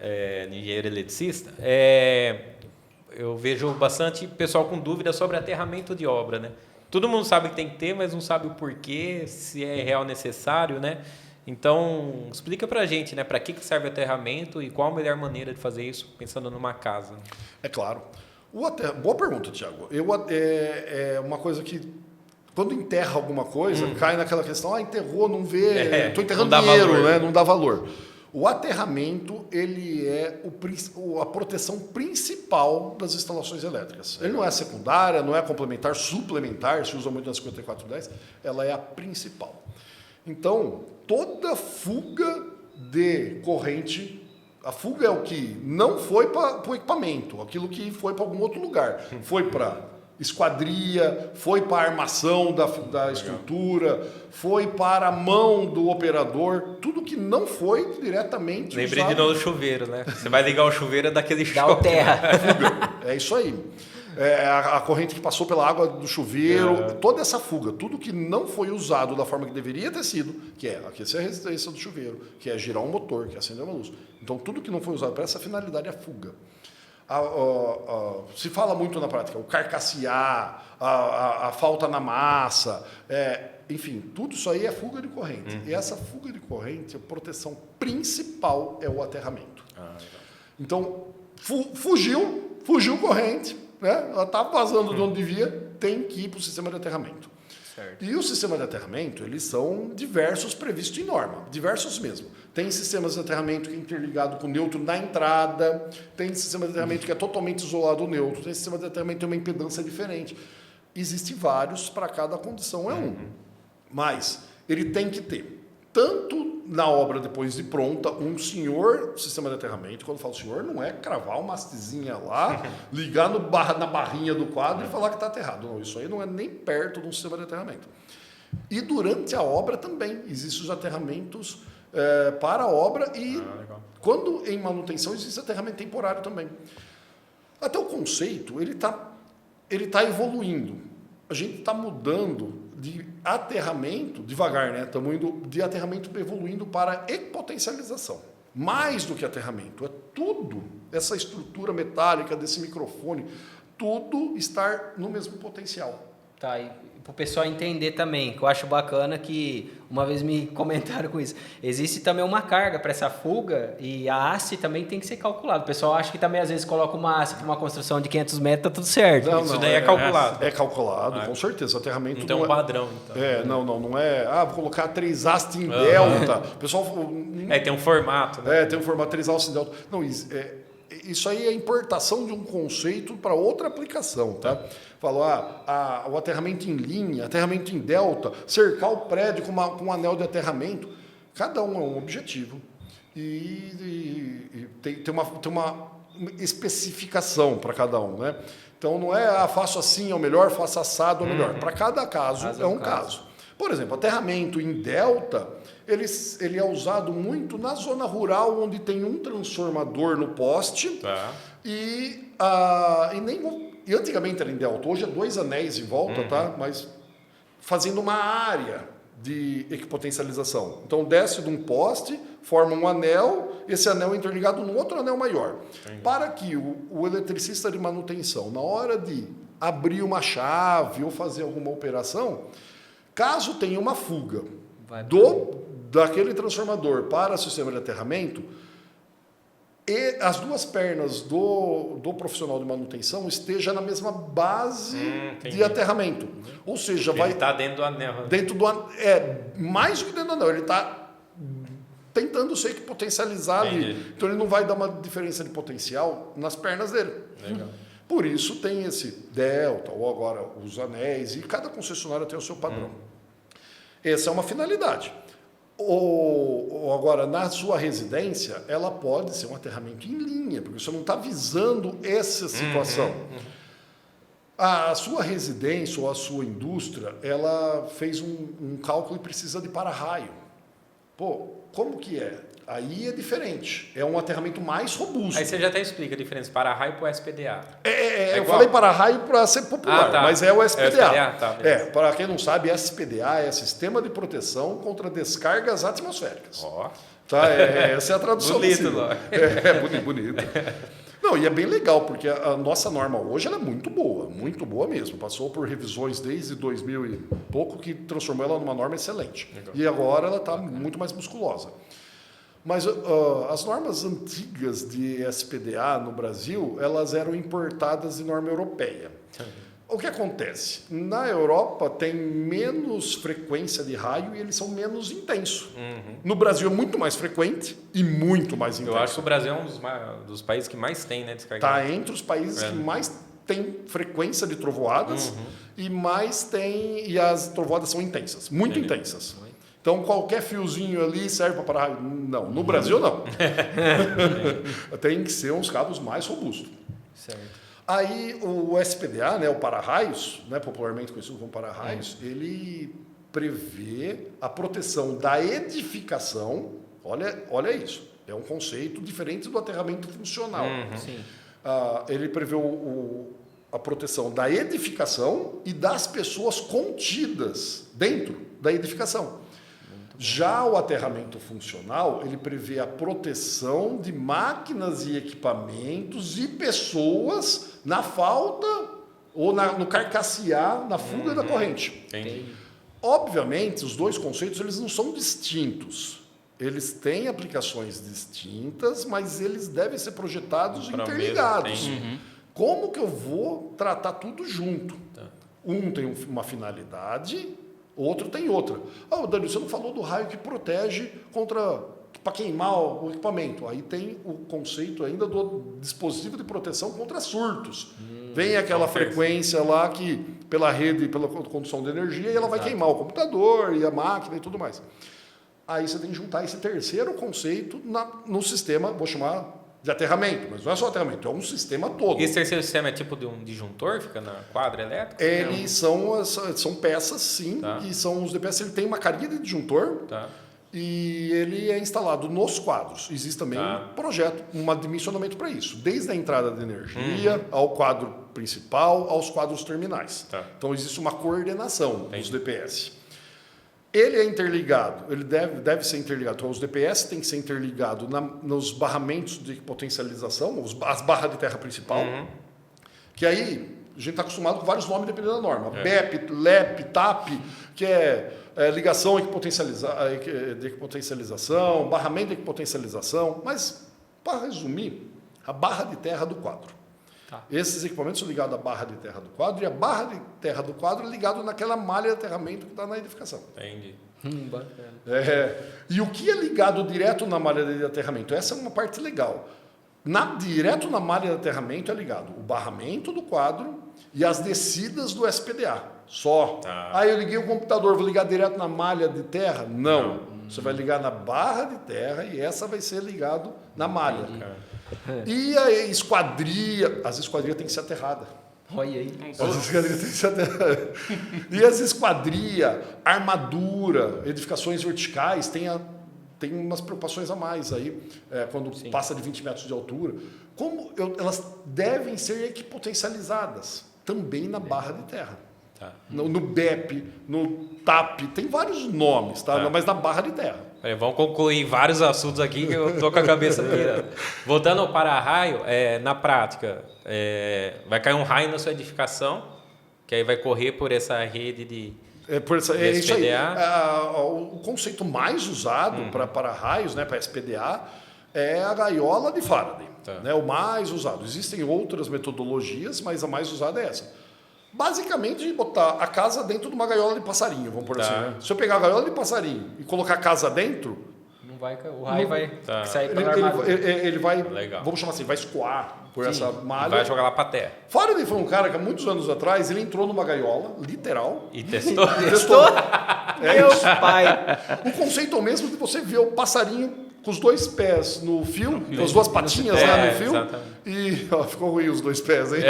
de engenheiro eletricista, eu vejo bastante pessoal com dúvida sobre aterramento de obra, né? Todo mundo sabe que tem que ter, mas não sabe o porquê, se é real necessário, né? Então, explica pra gente, né? Para que serve o aterramento e qual a melhor maneira de fazer isso pensando numa casa. É claro. Boa pergunta, Thiago. É uma coisa que, quando enterra alguma coisa, cai naquela questão, enterrou, não vê, estou enterrando não dá dinheiro, valor. né? Não dá valor. O aterramento, ele é a proteção principal das instalações elétricas. Ele não é secundária, não é complementar, suplementar, se usa muito na 5410, ela é a principal. Então, toda fuga de corrente, a fuga é o que não foi para o equipamento, aquilo que foi para algum outro lugar. Foi para esquadria, foi para a armação da estrutura, foi para a mão do operador, tudo que não foi diretamente Lembrei de usado. novo do chuveiro, né? Você vai ligar o chuveiro, é daquele Dá o choque. terra. É isso aí. É a corrente que passou pela água do chuveiro, toda essa fuga, tudo que não foi usado da forma que deveria ter sido, que é aquecer a resistência do chuveiro, que é girar um motor, que é acender uma luz. Então, tudo que não foi usado para essa finalidade é a fuga. Se fala muito na prática, o carcassear, a falta na massa, enfim, tudo isso aí é fuga de corrente. E essa fuga de corrente, a proteção principal é o aterramento. Então, fugiu corrente, né? Ela está vazando de onde devia, tem que ir para o sistema de aterramento. Certo. E o sistema de aterramento, eles são diversos previstos em norma, diversos mesmo. Tem sistemas de aterramento que é interligado com o neutro na entrada, tem sistema de aterramento que é totalmente isolado do neutro, tem sistema de aterramento que tem uma impedância diferente. Existem vários, para cada condição é um. Mas ele tem que ter, tanto na obra depois de pronta, um senhor sistema de aterramento. Quando eu falo senhor, não é cravar uma hastezinha lá, ligar na barrinha do quadro e falar que está aterrado. Não, isso aí não é nem perto de um sistema de aterramento. E durante a obra também, existem os aterramentos para a obra e quando em manutenção existe aterramento temporário também. Até o conceito, ele tá evoluindo. A gente está mudando de aterramento, devagar, né? Estamos indo de aterramento evoluindo para equipotencialização. Mais do que aterramento, é tudo, essa estrutura metálica desse microfone, tudo estar no mesmo potencial. Tá, e para o pessoal entender também, que eu acho bacana que uma vez me comentaram com isso, existe também uma carga para essa fuga e a haste também tem que ser calculada. O pessoal acha que também às vezes coloca uma haste para uma construção de 500 metros, tá tudo certo. Isso daí é calculado. É calculado, com certeza. O aterramento Não tem um padrão, então. Não é. Vou colocar 3 hastes em delta. O pessoal. Tem um formato, né? Tem um formato 3 hastes em delta. Não, isso aí é importação de um conceito para outra aplicação, tá? Falou, o aterramento em linha, aterramento em delta, cercar o prédio com um anel de aterramento. Cada um é um objetivo. E tem uma especificação para cada um, né? Então não é faço assim é o melhor, faço assado é o melhor. Para cada caso é um caso. Por exemplo, aterramento em delta, ele é usado muito na zona rural, onde tem um transformador no poste. Tá. E antigamente era em delta, hoje é 2 anéis em volta, tá? Mas fazendo uma área de equipotencialização. Então desce de um poste, forma um anel, esse anel é interligado num outro anel maior. Entendi. Para que o eletricista de manutenção, na hora de abrir uma chave ou fazer alguma operação, caso tenha uma fuga daquele transformador para o sistema de aterramento, e as duas pernas do profissional de manutenção esteja na mesma base de aterramento. Ou seja, ele está dentro do anel. Mais do que dentro do anel, ele está tentando ser equipotencializar ali. Então ele não vai dar uma diferença de potencial nas pernas dele. Legal. Por isso tem esse delta, ou agora os anéis, e cada concessionária tem o seu padrão. Essa é uma finalidade. Ou agora, na sua residência, ela pode ser um aterramento em linha, porque você não está visando essa situação. A sua residência ou a sua indústria, ela fez um cálculo e precisa de para-raio. Pô, como que é? Aí é diferente. É um aterramento mais robusto. Aí você já até explica a diferença para-raio para o SPDA. Eu igual? falei para-raio para ser popular, tá. mas é o SPDA. É o SPDA, tá, beleza. Para quem não sabe, SPDA é Sistema de Proteção contra Descargas Atmosféricas. Ó. Tá? Essa é a tradução. Bonito, possível. Bonito. Não, e é bem legal, porque a nossa norma hoje ela é muito boa mesmo. Passou por revisões desde 2000 e pouco, que transformou ela numa norma excelente. Legal. E agora ela está muito mais musculosa. Mas as normas antigas de SPDA no Brasil, elas eram importadas de norma europeia. O que acontece? Na Europa tem menos frequência de raio e eles são menos intensos. No Brasil é muito mais frequente e muito mais intenso. Eu acho que o Brasil é um dos países que mais tem, né, descarga. Está entre os países que mais tem frequência de trovoadas e mais tem, e as trovoadas são intensas, muito intensas. Então, qualquer fiozinho ali serve para parar. Não, no Brasil não. Tem que ser uns cabos mais robustos. Certo. Aí o SPDA, né, o para-raios, né, popularmente conhecido como para-raios, ele prevê a proteção da edificação. Olha isso. É um conceito diferente do aterramento funcional. Ele prevê a proteção da edificação e das pessoas contidas dentro da edificação. Já o aterramento funcional, ele prevê a proteção de máquinas e equipamentos e pessoas na falta ou no carcassear, na fuga da corrente. Entendi. Obviamente, os dois conceitos eles não são distintos. Eles têm aplicações distintas, mas eles devem ser projetados interligados. Como que eu vou tratar tudo junto? Um tem uma finalidade, outro tem outra. Dani, você não falou do raio que protege para queimar o equipamento. Aí tem o conceito ainda do dispositivo de proteção contra surtos. Vem aquela frequência lá que, pela rede, pela condução de energia, e ela vai queimar o computador e a máquina e tudo mais. Aí você tem que juntar esse terceiro conceito no sistema, vou chamar de aterramento, mas não é só aterramento, é um sistema todo. Esse terceiro sistema é tipo de um disjuntor, fica na quadra elétrica? Eles são peças, sim, e são os DPS. Ele tem uma carinha de disjuntor e ele é instalado nos quadros. Existe também um projeto, um dimensionamento para isso, desde a entrada de energia ao quadro principal, aos quadros terminais. Então existe uma coordenação dos DPS. Ele é interligado, ele deve ser interligado. Então, os DPS têm que ser interligados nos barramentos de potencialização, as barras de terra principal, que aí a gente está acostumado com vários nomes dependendo da norma. BEP, LEP, TAP, que é ligação de potencialização, barramento de potencialização. Mas, para resumir, a barra de terra do quadro. Esses equipamentos são ligados à barra de terra do quadro e a barra de terra do quadro é ligado naquela malha de aterramento que está na edificação. Entendi. Bacana. E o que é ligado direto na malha de aterramento? Essa é uma parte legal. Direto na malha de aterramento é ligado o barramento do quadro e as descidas do SPDA. Só. Eu liguei o computador, vou ligar direto na malha de terra? Não. Você vai ligar na barra de terra e essa vai ser ligado na malha. E a esquadria, as esquadrias têm que ser aterradas. Olha aí. As esquadrias têm que ser aterradas. E as esquadrias, armadura, edificações verticais, tem umas preocupações a mais aí, quando passa de 20 metros de altura. Elas devem ser equipotencializadas também na barra de terra. No BEP, no TAP, tem vários nomes, mas na barra de terra. Vamos concluir vários assuntos aqui que eu estou com a cabeça pirando. Voltando ao para-raio, na prática, vai cair um raio na sua edificação, que aí vai correr por essa rede de isso aí. O conceito mais usado para para-raios, né, para SPDA, é a gaiola de Faraday. Né, o mais usado. Existem outras metodologias, mas a mais usada é essa. Basicamente, botar a casa dentro de uma gaiola de passarinho, vamos por assim. Né? Se eu pegar a gaiola de passarinho e colocar a casa dentro... Não vai, o raio vai sair para ele vai, legal. Vamos chamar assim, vai escoar por essa malha. Vai jogar lá para terra. Faraday foi um cara que há muitos anos atrás, ele entrou numa gaiola, literal. E testou. Meu pai! O conceito é o mesmo de você ver o passarinho com os dois pés no fio, com as duas patinhas lá no fio. Exatamente. E ó, ficou ruim os dois pés, hein?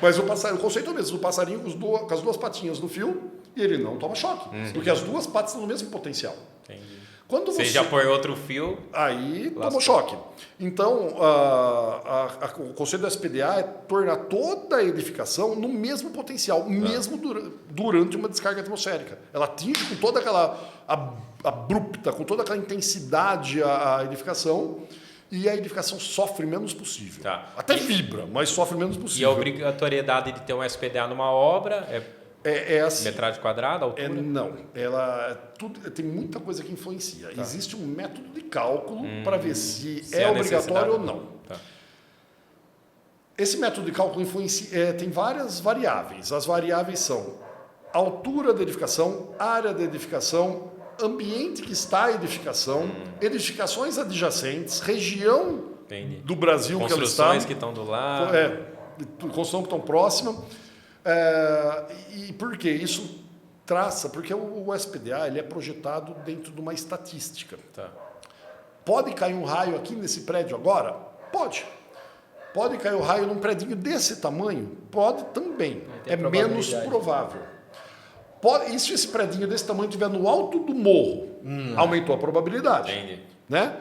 Mas o conceito é o mesmo, o passarinho com as duas patinhas no fio e ele não toma choque, porque as duas patas estão no mesmo potencial. Entendi. Quando Você já põe outro fio. Aí lascou. tomou choque. Então, o conceito do SPDA é tornar toda a edificação no mesmo potencial, mesmo durante uma descarga atmosférica. Ela atinge com toda aquela abrupta, com toda aquela intensidade a edificação, e a edificação sofre menos possível. Tá. Até vibra, mas sofre menos E a possível. obrigatoriedade de ter um SPDA numa obra É assim. metragem quadrada, altura? Não, tem muita coisa que influencia. Tá. Existe um método de cálculo para ver se Se é há obrigatório ou necessidade. não. Tá. Esse método de cálculo tem várias variáveis. As variáveis são altura da edificação, área da edificação, ambiente que está a edificação, edificações adjacentes, região Entendi. do Brasil que ela está. Construções que estão do lado. Construção que estão próxima. E por quê? Isso traça, porque o SPDA ele é projetado dentro de uma estatística. Tá. Pode cair um raio aqui nesse prédio agora? Pode. Pode cair um raio num prédio desse tamanho? Pode também. É menos provável. E se esse prédio desse tamanho estiver no alto do morro? Aumentou a probabilidade. Entendi. Né?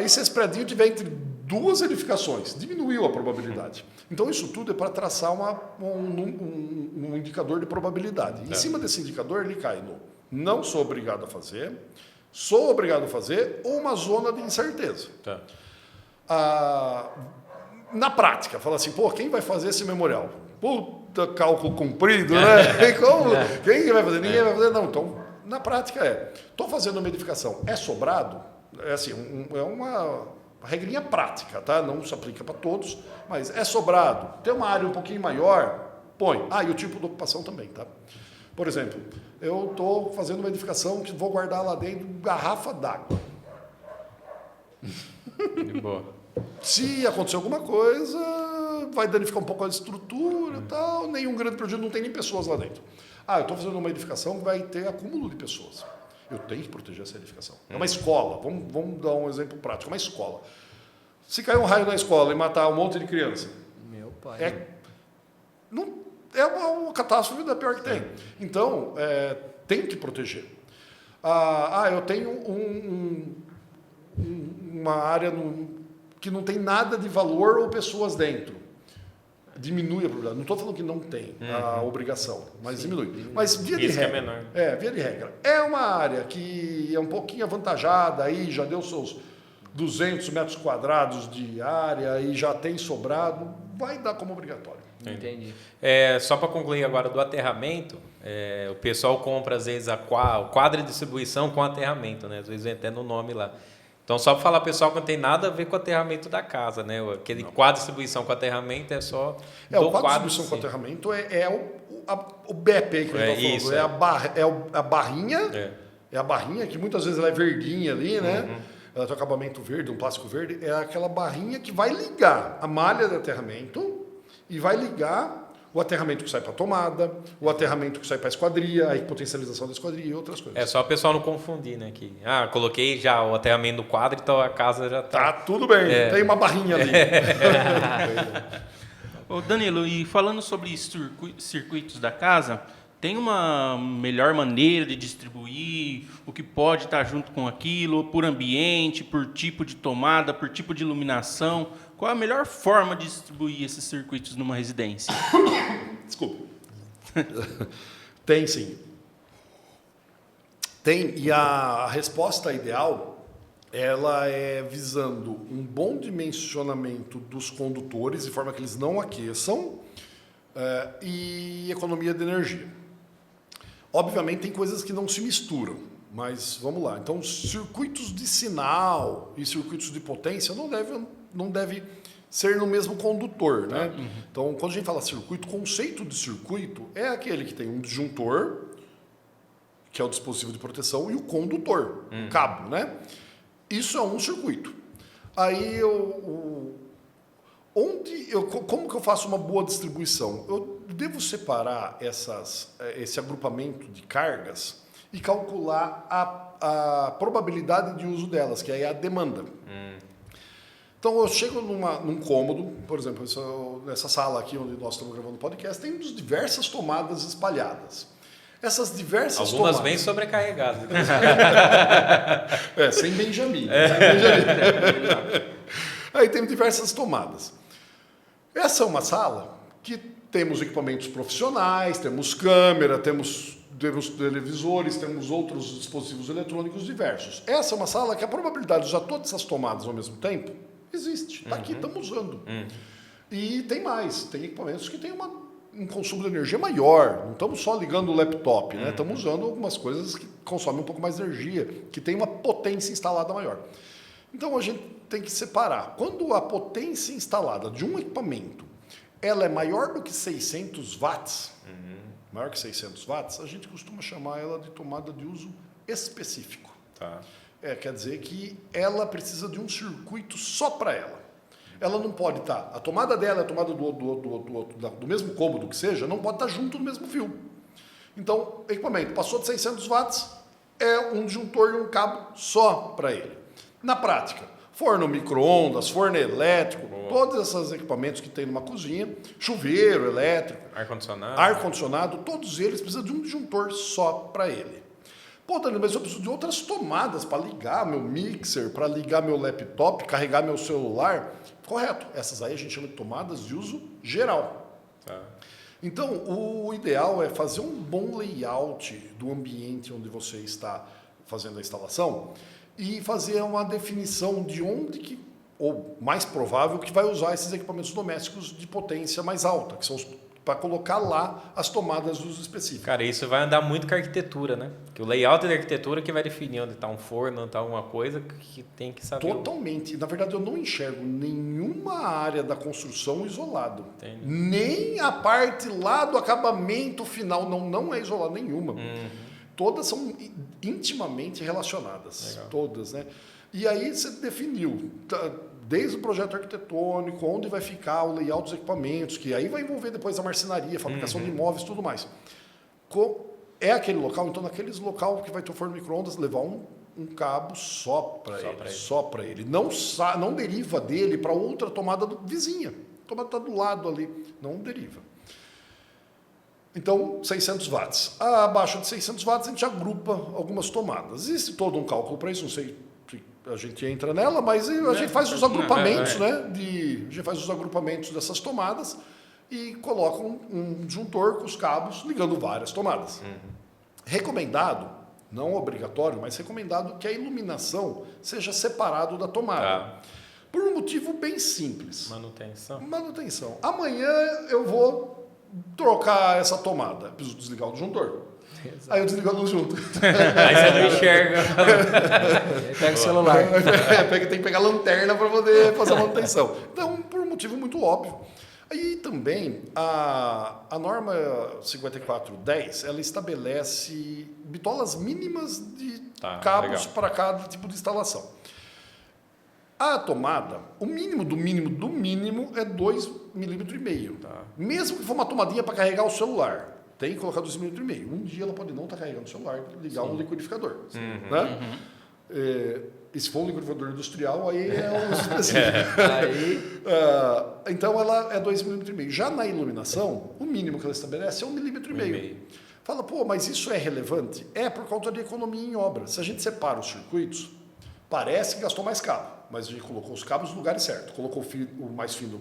E se esse prédio estiver entre duas edificações? Diminuiu a probabilidade. Então, isso tudo é para traçar um indicador de probabilidade. Em cima desse indicador, ele cai no não sou obrigado a fazer, sou obrigado a fazer ou uma zona de incerteza. Tá. Na prática, fala assim, quem vai fazer esse memorial? Puta, cálculo comprido, né? Quem vai fazer? Ninguém vai fazer, não. Então, na prática estou fazendo uma edificação, é sobrado? É assim, é uma regrinha prática, tá? Não se aplica para todos, mas é sobrado. Tem uma área um pouquinho maior, põe. E o tipo de ocupação também, tá? Por exemplo, eu estou fazendo uma edificação que vou guardar lá dentro garrafa d'água. De boa. Se acontecer alguma coisa, vai danificar um pouco a estrutura e tal, nenhum grande prejuízo, não tem nem pessoas lá dentro. Eu estou fazendo uma edificação que vai ter acúmulo de pessoas. Eu tenho que proteger essa edificação. É uma escola, vamos dar um exemplo prático, uma escola. Se cair um raio na escola e matar um monte de criança, Meu pai. é uma catástrofe da pior que tem. Então, tem que proteger. Eu tenho uma área que não tem nada de valor ou pessoas dentro. Diminui a probabilidade. Não estou falando que não tem a obrigação, mas diminui. Mas via de Risco é regra. menor. Via de regra. É uma área que é um pouquinho avantajada, aí já deu seus 200 metros quadrados de área e já tem sobrado, vai dar como obrigatório. Entendi. Só para concluir agora do aterramento, o pessoal compra às vezes o quadro de distribuição com aterramento, né? Às vezes vem até no nome lá. Então, só para falar, pessoal, que não tem nada a ver com o aterramento da casa, né? Aquele quadro de distribuição com aterramento é só o quadro de distribuição com aterramento o BEP aí que a gente está falando. A barrinha, é a barrinha que muitas vezes ela é verdinha ali, né? Ela tem um acabamento verde, um plástico verde. É aquela barrinha que vai ligar a malha de aterramento e vai ligar o aterramento que sai para a tomada, o aterramento que sai para a esquadria, a potencialização da esquadria e outras coisas. É só o pessoal não confundir, né? Que, coloquei já o aterramento no quadro, então a casa já está... Tá tudo bem, tem uma barrinha ali. Ô Danilo, e falando sobre circuitos da casa, tem uma melhor maneira de distribuir o que pode estar junto com aquilo, por ambiente, por tipo de tomada, por tipo de iluminação? Qual a melhor forma de distribuir esses circuitos numa residência? Desculpa. Tem sim. Tem, e a resposta ideal, ela é visando um bom dimensionamento dos condutores, de forma que eles não aqueçam, e economia de energia. Obviamente tem coisas que não se misturam, mas vamos lá. Então, circuitos de sinal e circuitos de potência não deve ser no mesmo condutor, né? Então, quando a gente fala circuito, o conceito de circuito é aquele que tem um disjuntor, que é o dispositivo de proteção, e o condutor, o cabo, né? Isso é um circuito. Aí, como que eu faço uma boa distribuição? Eu devo separar esse agrupamento de cargas e calcular a probabilidade de uso delas, que é a demanda. Então, eu chego num cômodo, por exemplo, nessa sala aqui onde nós estamos gravando o podcast, tem diversas tomadas espalhadas. Essas diversas Algumas tomadas... bem sobrecarregadas. sem Benjamin. Sem Benjamin. Aí tem diversas tomadas. Essa é uma sala que temos equipamentos profissionais, temos câmera, temos televisores, temos outros dispositivos eletrônicos diversos. Essa é uma sala que a probabilidade de usar todas essas tomadas ao mesmo tempo existe. Está aqui, estamos usando. E tem mais. Tem equipamentos que têm um consumo de energia maior. Não estamos só ligando o laptop, né? Estamos usando algumas coisas que consomem um pouco mais de energia, que tem uma potência instalada maior. Então, a gente tem que separar. Quando a potência instalada de um equipamento ela é maior do que 600 watts, maior que 600 watts, a gente costuma chamar ela de tomada de uso específico. Tá. Quer dizer que ela precisa de um circuito só para ela. Ela não pode estar... A tomada dela e a tomada do mesmo cômodo que seja, não pode estar junto no mesmo fio. Então, equipamento passou de 600 watts, é um disjuntor e um cabo só para ele. Na prática, forno micro-ondas, forno elétrico, todos esses equipamentos que tem numa cozinha, chuveiro elétrico, ar-condicionado, todos eles precisam de um disjuntor só para ele. Pô, Danilo, mas eu preciso de outras tomadas para ligar meu mixer, para ligar meu laptop, carregar meu celular. Correto. Essas aí a gente chama de tomadas de uso geral. Tá. Então, o ideal é fazer um bom layout do ambiente onde você está fazendo a instalação e fazer uma definição de onde que, ou mais provável, que vai usar esses equipamentos domésticos de potência mais alta, que são para colocar lá as tomadas de uso específico. Cara, isso vai andar muito com a arquitetura, né? Que o layout da arquitetura que vai definir onde está um forno, onde está alguma coisa que tem que saber. Totalmente. Na verdade, eu não enxergo nenhuma área da construção isolado. Entendi. Nem a parte lá do acabamento final não é isolada nenhuma. Todas são intimamente relacionadas. Legal. Todas, né? E aí você definiu, desde o projeto arquitetônico, onde vai ficar o layout dos equipamentos, que aí vai envolver depois a marcenaria, a fabricação de imóveis e tudo mais. É aquele local, então naqueles local que vai ter o forno micro-ondas, levar um cabo só para ele. Não deriva dele para outra tomada vizinha. A tomada está do lado ali, não deriva. Então, 600 watts. Abaixo de 600 watts, a gente agrupa algumas tomadas. Existe todo um cálculo para isso, não sei se a gente entra nela, mas a gente faz os agrupamentos, né? A gente faz os agrupamentos dessas tomadas e coloca um disjuntor com os cabos ligando várias tomadas. Recomendado, não obrigatório, mas recomendado que a iluminação seja separado da tomada. Tá. Por um motivo bem simples. Manutenção. Amanhã eu vou trocar essa tomada. Preciso desligar o disjuntor. Exato. Aí eu desligo a luz junto. Aí você não enxerga. Pega o celular. Tem que pegar a lanterna para poder fazer a manutenção. Então, por um motivo muito óbvio. Aí também, a norma 5410, ela estabelece bitolas mínimas de cabos para cada tipo de instalação. A tomada, o mínimo do mínimo do mínimo é 2,5 mm. Tá. Mesmo que for uma tomadinha para carregar o celular, tem que colocar 2,5 mm. Um dia ela pode não estar carregando o celular, ligar um liquidificador. Né? E se for um liquidificador industrial, aí é um específico. Então ela é 2,5 mm. Já na iluminação, o mínimo que ela estabelece é 1,5 mm. Fala, pô, mas isso é relevante? É por conta de economia em obra. Se a gente separa os circuitos, parece que gastou mais cabo, mas a gente colocou os cabos no lugar certo. Colocou o mais fino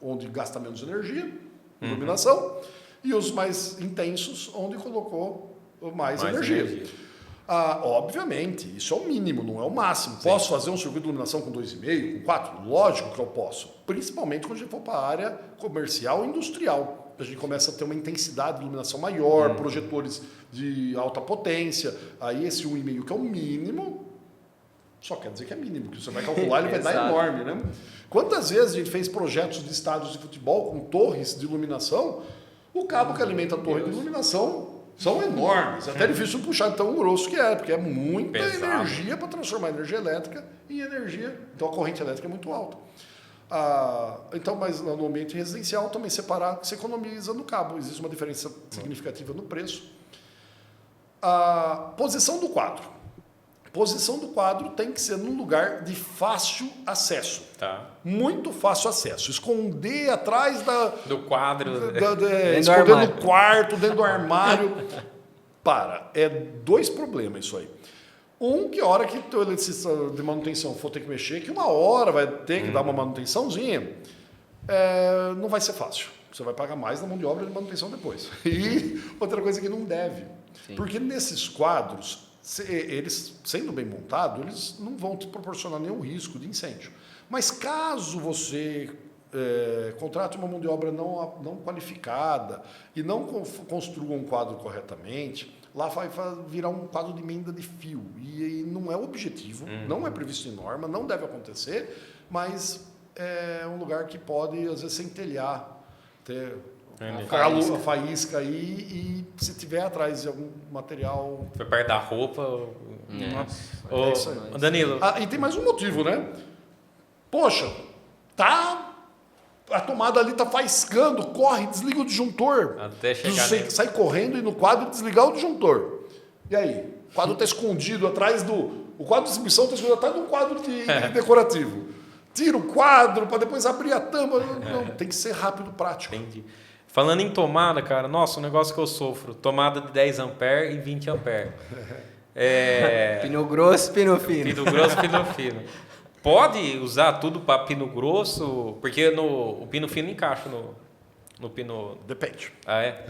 onde gasta menos energia, iluminação, e os mais intensos onde colocou mais energia. Obviamente, isso é o mínimo, não é o máximo. Sim. Posso fazer um circuito de iluminação com 2,5, com 4? Lógico que eu posso. Principalmente quando a gente for para a área comercial e industrial. A gente começa a ter uma intensidade de iluminação maior, projetores de alta potência. Aí esse 1,5 que é o mínimo, só quer dizer que é mínimo, porque você vai calcular, ele vai dar enorme, né? Quantas vezes a gente fez projetos de estádios de futebol com torres de iluminação, o cabo que alimenta a torre de iluminação são enormes, é até difícil puxar de tão grosso que é, porque é muita energia para transformar energia elétrica em energia, então a corrente elétrica é muito alta. Então, mas no ambiente residencial também separar, se economiza no cabo, existe uma diferença significativa no preço. A posição do quadro. Posição do quadro tem que ser num lugar de fácil acesso. Tá. Muito fácil acesso. Esconder atrás Do quadro. esconder no quarto, dentro do armário. É 2 problemas isso aí. Que a hora que o eletricista de manutenção for ter que mexer, que uma hora vai ter que dar uma manutençãozinha, não vai ser fácil. Você vai pagar mais na mão de obra de manutenção depois. E outra coisa que não deve. Sim. Porque nesses quadros, eles, sendo bem montados, eles não vão te proporcionar nenhum risco de incêndio. Mas caso você contrate uma mão de obra não qualificada e não construa um quadro corretamente, lá vai virar um quadro de emenda de fio. E não é o objetivo, não é previsto em norma, não deve acontecer, mas é um lugar que pode, às vezes, centelhar, ter a faísca aí, e se tiver atrás de algum material... Foi perto da roupa... É isso aí. Danilo... E tem mais um motivo, né? Poxa, a tomada ali tá faiscando, corre, desliga o disjuntor. Até chegar sai correndo e no quadro desligar o disjuntor. E aí? O quadro está escondido atrás do... O quadro de distribuição está escondido atrás de um quadro de decorativo. Tira o quadro para depois abrir a tampa. Não, tem que ser rápido, prático. Entendi. Falando em tomada, cara, nossa, um negócio que eu sofro. Tomada de 10 ampere e 20 ampere. Pino grosso, pino fino. Pino grosso, pino fino. Pode usar tudo para pino grosso? Porque o pino fino encaixa no pino... Depende. Ah, é?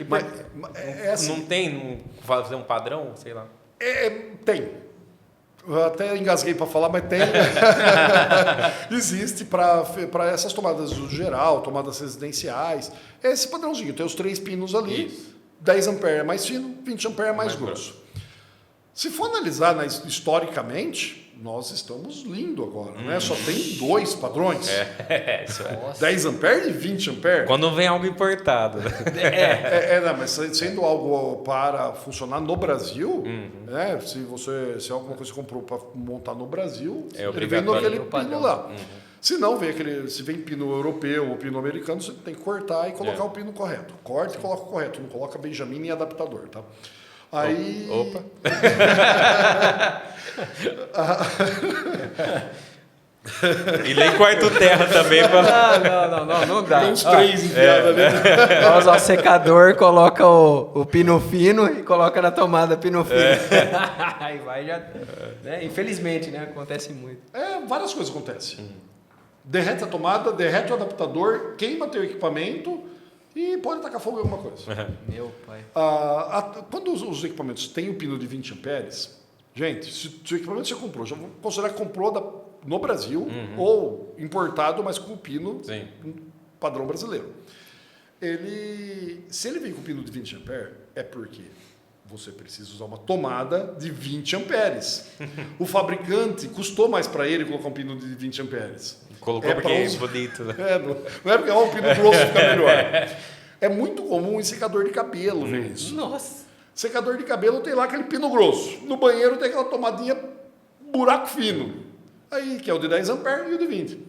Mas assim, não tem fazer um padrão, sei lá? Tem. Eu até engasguei para falar, mas tem. Existe para essas tomadas do geral, tomadas residenciais. Esse padrãozinho. Tem os 3 pinos ali. Isso. 10 ampere é mais fino, 20 ampere é mais grosso. Se for analisar historicamente, nós estamos lindo agora, né? Só tem 2 padrões. Isso é. 10 ampere e 20 ampere. Quando vem algo importado. Não, mas sendo algo para funcionar no Brasil, né? Se alguma coisa você comprou para montar no Brasil, ele vem naquele pino lá. Se não, se vem pino europeu ou pino americano, você tem que cortar e colocar o pino correto. Corta e coloca o correto, não coloca Benjamin nem adaptador, tá? Aí... Opa! E nem quarto terra também. Não dá. Tem uns 3 enfiados ali. Vamos ao secador, coloca o pino fino e coloca na tomada pino fino. Aí vai já... Né? Infelizmente, né? Acontece muito. Várias coisas acontecem. Derrete a tomada, derrete o adaptador, queima teu equipamento... E pode tacar fogo em alguma coisa. Meu pai. Quando os equipamentos têm o pino de 20 amperes, gente, se o equipamento você comprou, já vou considerar que comprou no Brasil ou importado, mas com o pino padrão brasileiro. Se ele vem com o pino de 20 amperes, é porque você precisa usar uma tomada de 20 amperes. O fabricante custou mais para ele colocar um pino de 20 amperes. Colocou porque é bonito. Né? Não é porque um pino grosso fica melhor. É muito comum em secador de cabelo ver isso. Nossa. Secador de cabelo tem lá aquele pino grosso. No banheiro tem aquela tomadinha buraco fino. Aí, que é o de 10 amperes e o de 20.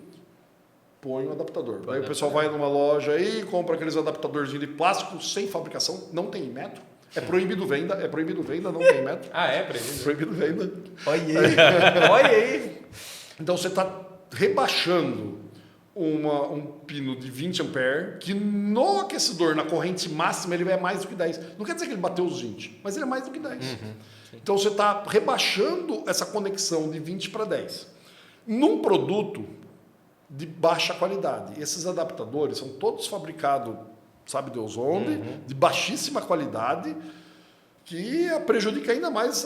Põe um adaptador. Aí o pessoal vai numa loja e compra aqueles adaptadorzinhos de plástico sem fabricação, não tem metro. É proibido venda, não tem metro. É proibido? Proibido venda. Olha aí. Então você está rebaixando um pino de 20 amperes, que no aquecedor, na corrente máxima, ele é mais do que 10. Não quer dizer que ele bateu os 20, mas ele é mais do que 10. Então você está rebaixando essa conexão de 20 para 10. Num produto de baixa qualidade. Esses adaptadores são todos fabricados, sabe Deus onde, de baixíssima qualidade, que prejudica ainda mais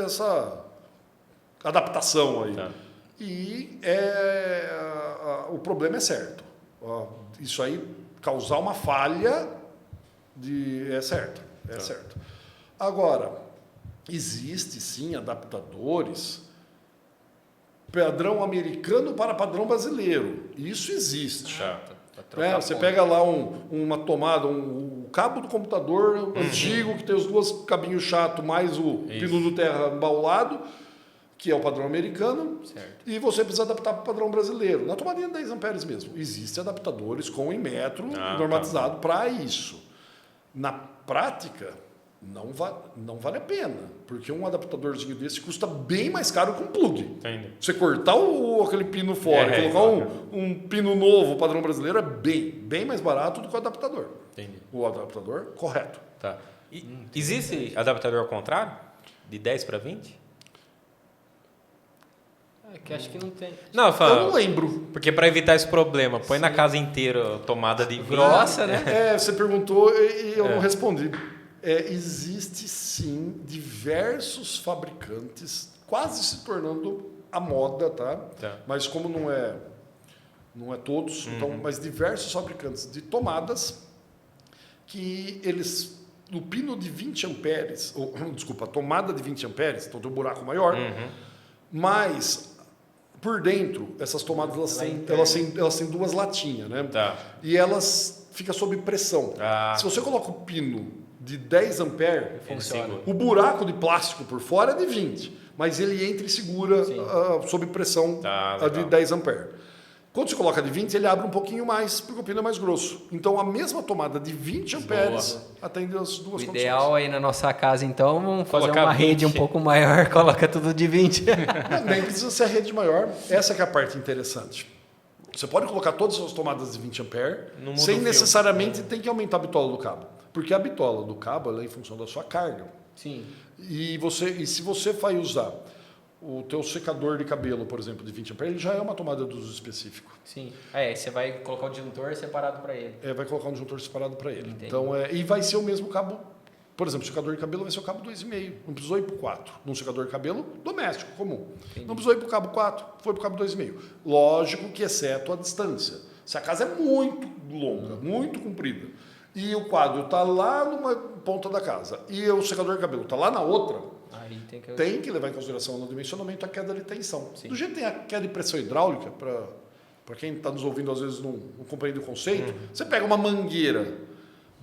essa adaptação aí. Tá. E o problema é certo. Isso aí, causar uma falha, é certo. É certo. Agora, existe sim adaptadores padrão americano para padrão brasileiro. Isso existe. Você pega lá uma tomada, o cabo do computador antigo, que tem os 2 cabinhos chatos, mais o pino do terra embaulado, que é o padrão americano, e você precisa adaptar para o padrão brasileiro. Na tomadinha de 10 amperes mesmo. Existem adaptadores com metro normatizado para isso. Na prática, Não vale a pena, porque um adaptadorzinho desse custa bem mais caro que um plug. Entendi. Você cortar aquele pino fora e colocar um pino novo, padrão brasileiro, é bem mais barato do que o adaptador. Entendi. O adaptador correto. Tá. Existe adaptador ao contrário? De 10 para 20? Que acho que não tem. Não, eu Eu falo, não lembro. porque para evitar esse problema, põe na casa inteira tomada de 20. Grossa, né? Você perguntou e eu não respondi. Existe sim diversos fabricantes, quase se tornando a moda, tá? Mas como não é todos, então, mas diversos fabricantes de tomadas que eles, no pino de 20 amperes, desculpa, a tomada de 20 amperes, então tem um buraco maior, mas por dentro, essas tomadas elas têm duas latinhas, né? Tá. E elas ficam sob pressão. Ah. Se você coloca o pino de 10 amperes, Funciona. o buraco de plástico por fora é de 20, mas ele entra e segura sob pressão a de 10 amperes. Quando você coloca de 20, ele abre um pouquinho mais, porque o pino é mais grosso. Então, a mesma tomada de 20 amperes atende as duas O condições. ideal aí na nossa casa, então, vamos fazer Colocar uma rede 20. um pouco maior, coloca tudo de 20. Nem precisa ser a rede maior. Essa que é a parte interessante. Você pode colocar todas as suas tomadas de 20 amperes, Não muda sem o fio. necessariamente ter que aumentar a bitola do cabo. Porque a bitola do cabo ela é em função da sua carga. Sim. E se você vai usar o teu secador de cabelo, por exemplo, de 20 amperes, ele já é uma tomada de uso específico. Sim. Você vai colocar o disjuntor separado para ele. Vai colocar um disjuntor separado para ele. Entendi. Então, e vai ser o mesmo cabo. Por exemplo, o secador de cabelo vai ser o cabo 2,5. Não precisou ir para o 4. Num secador de cabelo doméstico, comum. Entendi. Não precisou ir para o cabo 4, foi para o cabo 2,5. Lógico que exceto a distância. Se a casa é muito longa, muito comprida, e o quadro está lá numa ponta da casa, e o secador de cabelo está lá na outra, Aí tem que levar em consideração no dimensionamento a queda de tensão. Sim. Do jeito que tem a queda de pressão hidráulica, para quem está nos ouvindo às vezes não compreende o conceito, você pega uma mangueira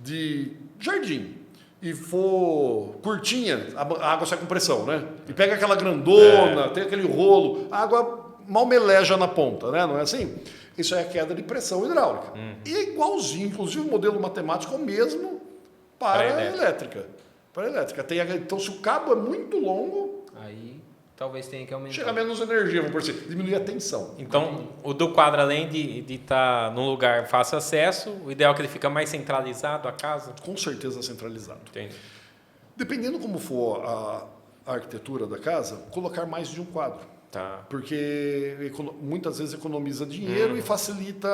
de jardim e for curtinha, a água sai com pressão, né? E pega aquela grandona, tem aquele rolo, a água mal meleja na ponta, né? Não é assim? Isso é a queda de pressão hidráulica. E é igualzinho, inclusive o modelo matemático é o mesmo para a elétrica. Para a elétrica. Então, se o cabo é muito longo, Aí talvez tenha que aumentar. chega menos energia, vamos por assim, diminuir a tensão. Então, o do quadro, além de estar num lugar fácil acesso, o ideal é que ele fica mais centralizado a casa? Com certeza centralizado. Entendi. Dependendo como for a arquitetura da casa, colocar mais de um quadro. Tá. Porque muitas vezes economiza dinheiro e facilita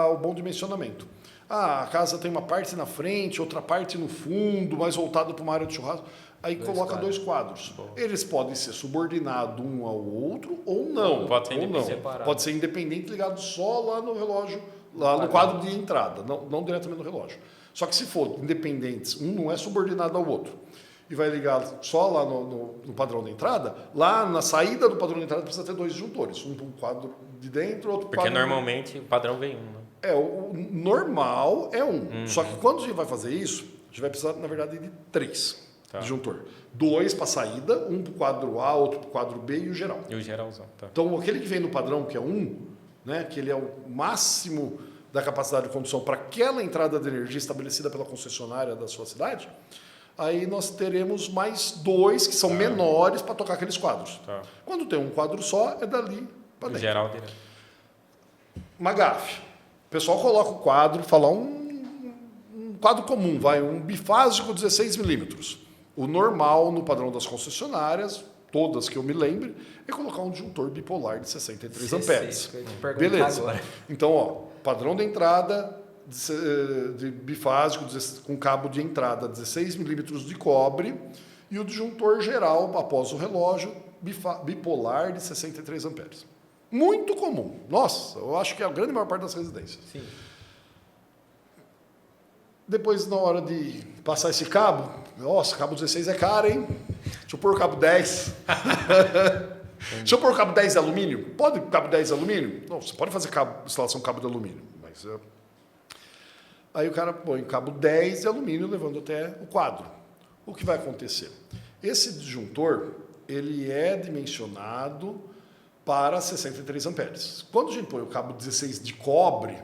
o bom dimensionamento. A casa tem uma parte na frente, outra parte no fundo, mais voltado para uma área de churrasco. Aí coloca dois quadros. Eles podem ser subordinados um ao outro ou não. Pode ser ou independente, não. separado. Pode ser independente, ligado só lá no relógio, lá no quadro de entrada, não diretamente no relógio. Só que se for independentes, um não é subordinado ao outro, e vai ligar só lá no padrão de entrada, lá na saída do padrão de entrada precisa ter dois disjuntores, um para um quadro de dentro, outro para Porque o quadro... normalmente o padrão vem um, né? O normal é um. Só que quando a gente vai fazer isso, a gente vai precisar, na verdade, de 3 disjuntor. 2 para saída, um para o quadro A, outro para o quadro B e o geral. E o geralzão, tá. Então, aquele que vem no padrão, que é 1, né, que ele é o máximo da capacidade de condução para aquela entrada de energia estabelecida pela concessionária da sua cidade, aí nós teremos mais 2 que são menores para tocar aqueles quadros. Tá. Quando tem um quadro só, é dali para O dentro. geral direto. Uma gafe. O pessoal coloca o quadro, fala um quadro comum, um bifásico 16 milímetros. O normal, no padrão das concessionárias, todas que eu me lembre, é colocar um disjuntor bipolar de 63 amperes. Beleza. Agora. Então, padrão de entrada de bifásico com cabo de entrada 16 milímetros de cobre e o disjuntor geral, após o relógio, bipolar de 63 amperes. Muito comum. Nossa, eu acho que é a grande maior parte das residências. Sim. Depois, na hora de passar esse cabo, nossa, cabo 16 é caro, hein? Deixa eu pôr o cabo 10. Deixa eu pôr o cabo 10 de alumínio? Pode cabo 10 de alumínio? Não, você pode fazer instalação cabo de alumínio. Mas, aí o cara põe cabo 10 de alumínio levando até o quadro. O que vai acontecer? Esse disjuntor, ele é dimensionado para 63 amperes. Quando a gente põe o cabo 16 de cobre,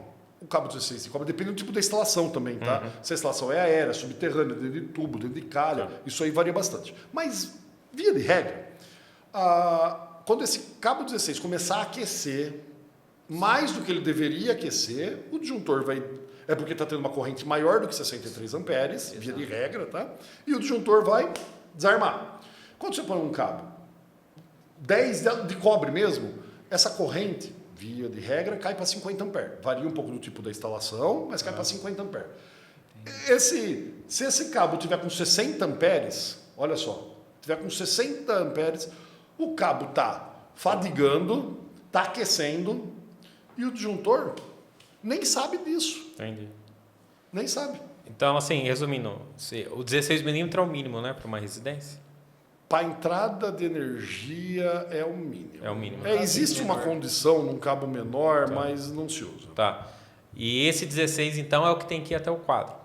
o cabo 16 de cobre depende do tipo da instalação também, tá? Se a instalação é aérea, subterrânea, dentro de tubo, dentro de calha, isso aí varia bastante. Mas, via de regra, quando esse cabo 16 começar a aquecer mais do que ele deveria aquecer, o disjuntor vai... É porque está tendo uma corrente maior do que 63 amperes, via de regra, tá? E o disjuntor vai desarmar. Quando você põe um cabo 10 de cobre mesmo, essa corrente, via de regra, cai para 50 amperes. Varia um pouco do tipo da instalação, mas cai para 50 amperes. Se esse cabo tiver com 60 amperes, olha só, tiver com 60 amperes, o cabo está fadigando, está aquecendo, e o disjuntor nem sabe disso. Entendi. Nem sabe. Então, assim, resumindo, o 16 milímetros é o mínimo, né, para uma residência? Para entrada de energia é o mínimo. É o mínimo. Existe uma condição num cabo menor, mas não se usa. Tá. E esse 16, então, é o que tem que ir até o quadro?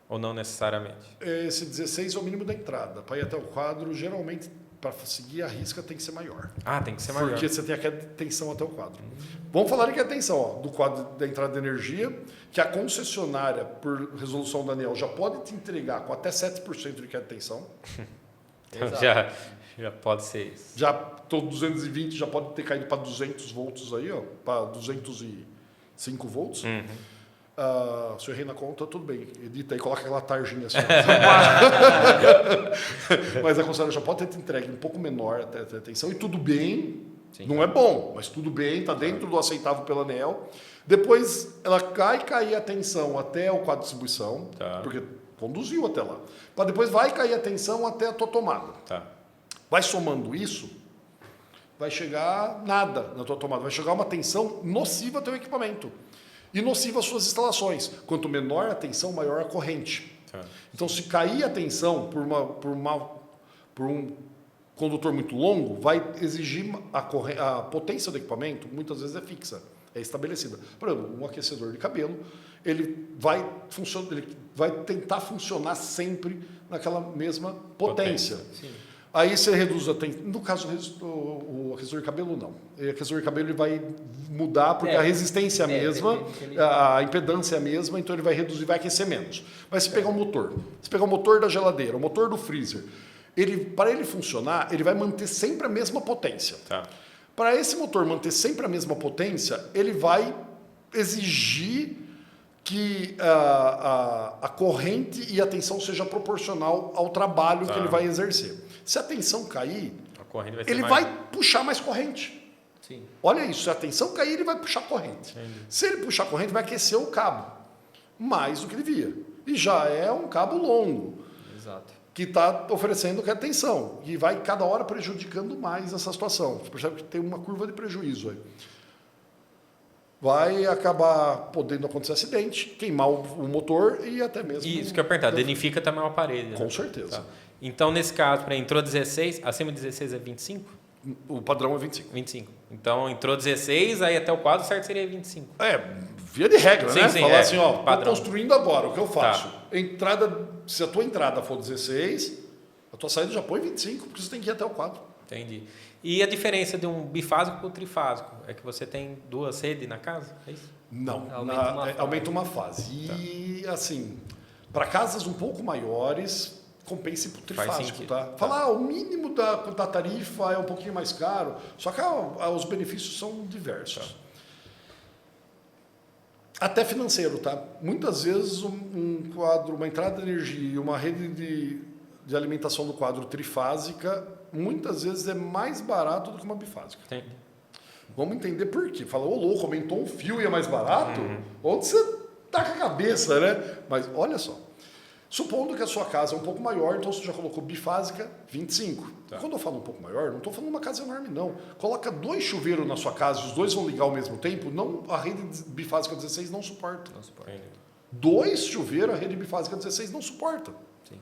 Ou não necessariamente? Esse 16 é o mínimo da entrada. Para ir até o quadro, geralmente, para seguir a risca, tem que ser maior. Ah, tem que ser maior. Porque você tem aquela tensão até o quadro. Vamos falar aqui a tensão do quadro da entrada de energia, que a concessionária, por resolução da ANEEL, já pode te entregar com até 7% de queda de tensão. Então, já pode ser isso. Já todo 220 já pode ter caído para 200 volts aí, ó, para 205 volts. Se eu errei na conta, tudo bem. Edita aí, coloca aquela tarjinha assim. Mas a concessionária já pode ter te entregue um pouco menor até a tensão, e tudo bem. Sim. Não é bom, mas tudo bem, está dentro do. Pela ANEEL. Depois ela cair a tensão até o quadro de distribuição, porque conduziu até lá. Para depois vai cair a tensão até a tua tomada. Vai somando isso, vai chegar nada na tua tomada. Vai chegar uma tensão nociva ao teu equipamento. E nociva às suas instalações. Quanto menor a tensão, maior a corrente. Então, se cair a tensão por um condutor muito longo, vai exigir a potência do equipamento, muitas vezes é fixa, é estabelecida. Por exemplo, um aquecedor de cabelo, ele vai tentar funcionar sempre naquela mesma potência. Aí você reduz a tensão. No caso, o aquecedor de cabelo, não. O aquecedor de cabelo ele vai mudar, porque a resistência é a mesma, a impedância é a mesma, então ele vai reduzir, vai aquecer menos. Mas se pegar um motor, o motor da geladeira, o motor do freezer, para ele funcionar, ele vai manter sempre a mesma potência. Para esse motor manter sempre a mesma potência, ele vai exigir que a corrente e a tensão seja proporcional ao trabalho que ele vai exercer. Se a tensão cair, ele vai puxar mais corrente. Sim. Olha isso, se a tensão cair, ele vai puxar corrente. Entendi. Se ele puxar corrente, vai aquecer o cabo mais do que devia. E já é um cabo longo. Exato. Que está oferecendo que é tensão. E vai cada hora prejudicando mais essa situação. Você percebe que tem uma curva de prejuízo aí. Vai acabar podendo acontecer acidente, queimar o motor e até mesmo... Isso que eu ia perguntar, danifica também o aparelho. Né? Com certeza. Então, nesse caso, entrou 16, acima de 16 é 25? O padrão é 25. 25. Então, entrou 16, aí até o quadro certo seria 25. Via de regra, né? Sim, falar assim, ó, padrão. Tô construindo agora, o que eu faço? Se a tua entrada for 16, a tua saída já põe 25, porque você tem que ir até o quadro. Entendi. E a diferença de um bifásico para o trifásico? É que você tem duas redes na casa? É isso? Não, aumenta uma fase. E, assim, para casas um pouco maiores, compensa para o trifásico, tá? Falar, o mínimo da tarifa é um pouquinho mais caro, só que os benefícios são diversos. Até financeiro, tá? Muitas vezes um quadro, uma entrada de energia e uma rede de alimentação do quadro trifásica, muitas vezes é mais barato do que uma bifásica. Entendi. Vamos entender por quê. Fala, ô louco, aumentou um fio e é mais barato? Onde você tá com a cabeça, né? Mas olha só. Supondo que a sua casa é um pouco maior, então você já colocou bifásica 25. Quando eu falo um pouco maior, não estou falando uma casa enorme, não. Coloca 2 chuveiros na sua casa e os 2 vão ligar ao mesmo tempo, a rede bifásica 16 não suporta. 2 chuveiros, a rede bifásica 16 não suporta. Sim.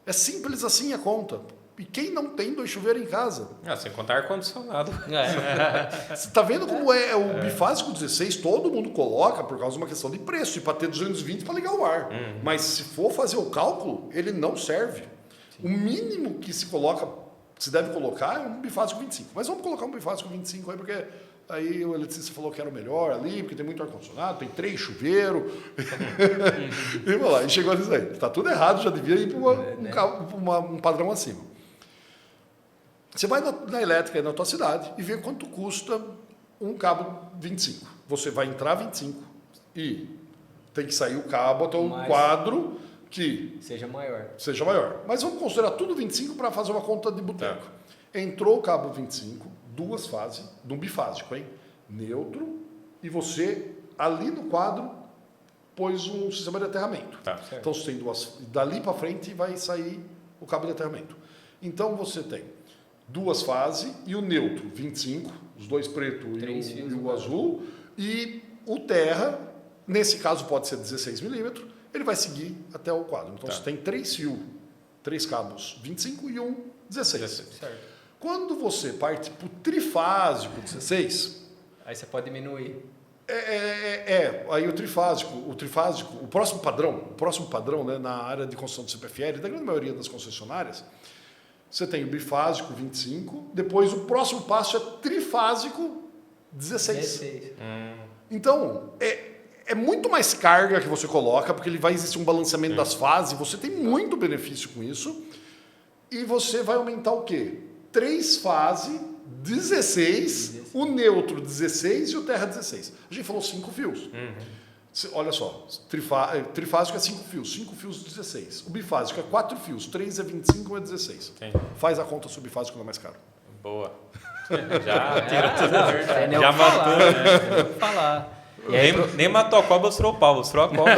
É simples assim a conta. E quem não tem 2 chuveiros em casa? Sem contar ar-condicionado. Você está vendo como é o bifásico 16, todo mundo coloca por causa de uma questão de preço, e para ter 220 para ligar o ar. Mas se for fazer o cálculo, ele não serve. Sim. O mínimo que se deve colocar é um bifásico 25. Mas vamos colocar um bifásico 25 aí, porque Aí o eletricista falou que era o melhor ali, porque tem muito ar-condicionado, tem 3 chuveiros. E vamos lá, e chegou nisso aí. Está tudo errado, já devia ir para um padrão acima. Você vai na elétrica aí na tua cidade e vê quanto custa um cabo 25. Você vai entrar 25 e tem que sair o cabo até um quadro que seja maior. Mas vamos considerar tudo 25 para fazer uma conta de boteco. Entrou o cabo 25, 2 fases, de um bifásico, hein? Neutro, e você, ali no quadro, pôs um sistema de aterramento. Então, você tem 2, dali para frente vai sair o cabo de aterramento. Então, você tem 2 fases e o neutro, 25, os 2 pretos e o azul, e o terra, nesse caso pode ser 16 milímetros, ele vai seguir até o quadro. Então, você tem 3 fios, 3 cabos 25 e um 16. Certo. Quando você parte para o trifásico 16... Aí você pode diminuir. Aí o trifásico, o próximo padrão, né, na área de construção do CPFL, da grande maioria das concessionárias, você tem o bifásico 25, depois o próximo passo é trifásico 16. Então, é muito mais carga que você coloca, porque ele vai existir um balanceamento das fases, você tem muito benefício com isso, e você vai aumentar o quê? 3 fases, 16, o neutro 16 e o terra 16. A gente falou 5 fios. Olha só, trifásico é 5 fios, 5 fios 16. O bifásico é 4 fios, 3 é 25, 1 é 16. Sim. Faz a conta sobre bifásico, não é mais caro. Boa. Já tirou tudo a verdade. Já matou, né? Falar. E aí, nem matou a cobra, mostrou o pau, mostrou a cobra.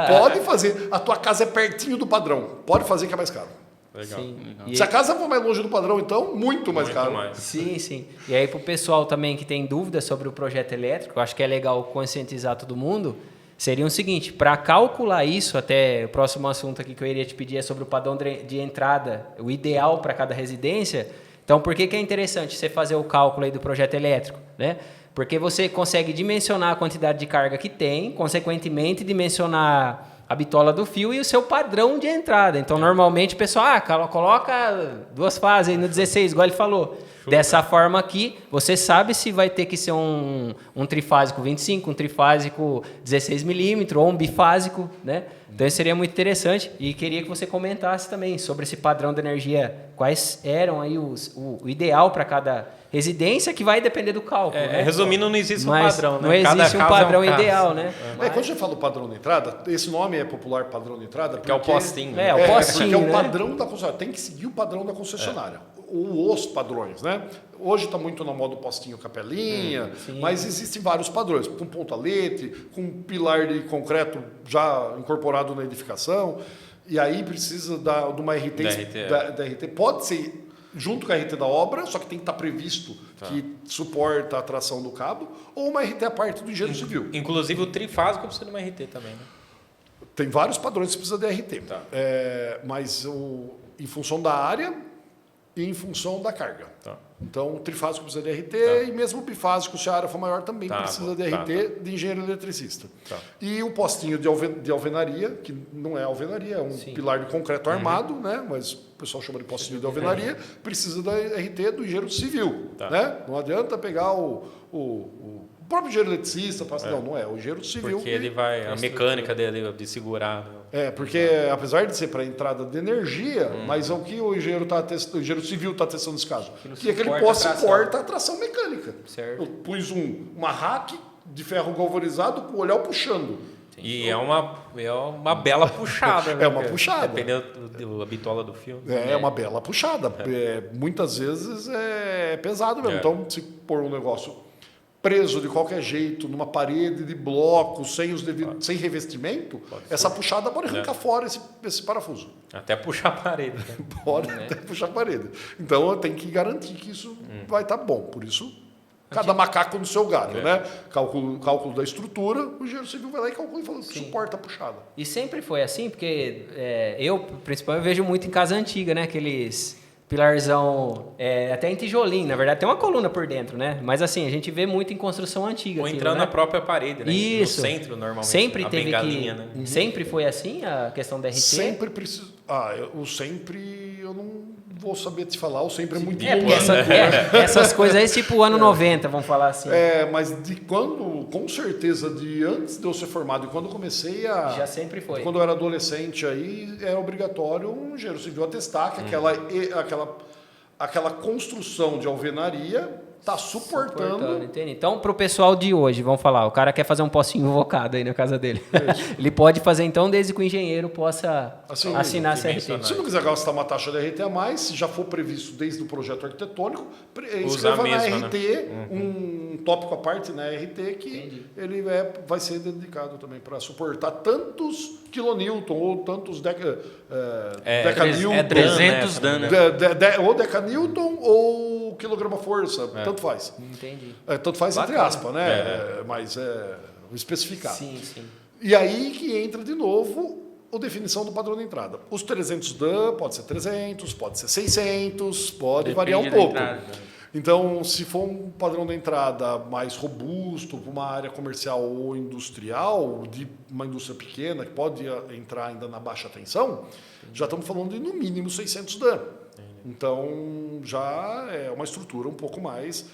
Pode fazer. A tua casa é pertinho do padrão. Pode fazer que é mais caro. Legal. Se a casa for mais longe do padrão, então, muito mais caro. Sim. E aí, para o pessoal também que tem dúvidas sobre o projeto elétrico, eu acho que é legal conscientizar todo mundo, seria o seguinte, para calcular isso, até o próximo assunto aqui que eu iria te pedir é sobre o padrão de entrada, o ideal para cada residência. Então, por que é interessante você fazer o cálculo aí do projeto elétrico, né? Porque você consegue dimensionar a quantidade de carga que tem, consequentemente dimensionar a bitola do fio e o seu padrão de entrada. Então, normalmente, o pessoal coloca 2 fases aí no 16, igual ele falou. Dessa forma aqui, você sabe se vai ter que ser um trifásico 25, um trifásico 16 milímetros ou um bifásico, né? Então, isso seria muito interessante. E queria que você comentasse também sobre esse padrão de energia. Quais eram aí o ideal para cada residência, que vai depender do cálculo, né? Resumindo, não existe um padrão, né? Não existe um padrão ideal, né? Quando a gente fala do padrão de entrada, esse nome é popular padrão de entrada porque é o postinho. O postinho, porque é o né? padrão da concessionária. Tem que seguir o padrão da concessionária. Os padrões, né? Hoje está muito na moda o postinho capelinha, mas existem vários padrões, com pontalete, com pilar de concreto já incorporado na edificação, e aí precisa de uma RT, da RT. Pode ser junto com a RT da obra, só que tem que estar previsto que suporta a tração do cabo, ou uma RT à parte do engenheiro civil. Inclusive o trifásico precisa de uma RT também, né? Tem vários padrões que precisa de RT, mas em função da área e em função da carga. Então, o trifásico precisa de RT e mesmo o bifásico, se a área for maior, também precisa de RT de engenheiro eletricista. E o postinho de alvenaria, que não é alvenaria, é um pilar de concreto armado, né? Mas o pessoal chama de postinho de alvenaria, precisa da RT do engenheiro civil. Né? Não adianta pegar o próprio engenheiro eletricista, não é, o engenheiro civil. Porque ele vai, a mecânica dele de segurar. Porque apesar de ser para entrada de energia, mas o que o engenheiro civil está testando nesse caso? Que aquele poste suporta a tração mecânica. Certo. Eu pus uma rack de ferro galvanizado com o olhar puxando. E é uma bela puxada. É uma puxada. Dependendo da bitola do fio. É uma bela puxada. Muitas vezes é pesado mesmo. Então, se pôr um negócio preso de qualquer jeito, numa parede de bloco, sem revestimento, essa puxada pode arrancar fora esse parafuso. Até puxar a parede. Pode até puxar a parede. Então, tem que garantir que isso vai estar bom. Por isso, cada macaco no seu galho, né? Cálculo da estrutura, o engenheiro civil vai lá e calcula e fala que suporta a puxada. E sempre foi assim, porque eu, principalmente, vejo muito em casa antiga, né? Aqueles pilarzão, até em tijolinho, na verdade, tem uma coluna por dentro, né? Mas assim, a gente vê muito em construção antiga. Ou entrando na própria parede, né? Isso. No centro, normalmente. Sempre teve bengalinha, né? Sempre foi assim a questão da RT? Sempre precisa. Eu não vou saber te falar, o sempre é muito Porque essas coisas aí, tipo ano 90, vamos falar assim. Mas de quando, com certeza, de antes de eu ser formado, e quando eu comecei a... Já sempre foi. Quando eu era adolescente, aí era obrigatório um engenheiro civil atestar que aquela construção de alvenaria está suportando. Entendi. Então, para o pessoal de hoje, vamos falar, o cara quer fazer um postinho invocado aí na casa dele. Ele pode fazer, então, desde que o engenheiro possa assinar essa RT. Se não quiser gastar uma taxa de RT a mais, se já for previsto desde o projeto arquitetônico, escreva na RT um tópico à parte na RT que ele vai ser dedicado também para suportar tantos kilonewton ou tantos decanewton. 300 danos. Ou decanewton ou quilograma-força, tanto faz. Entendi. Tanto faz entre aspas, né? Mas é especificado. Sim. E aí que entra de novo a definição do padrão de entrada. Os 300 DAN pode ser 300, pode ser 600, pode variar um pouco. Então, se for um padrão de entrada mais robusto para uma área comercial ou industrial, de uma indústria pequena, que pode entrar ainda na baixa tensão, já estamos falando de no mínimo 600 DAN. Então, já é uma estrutura um pouco mais...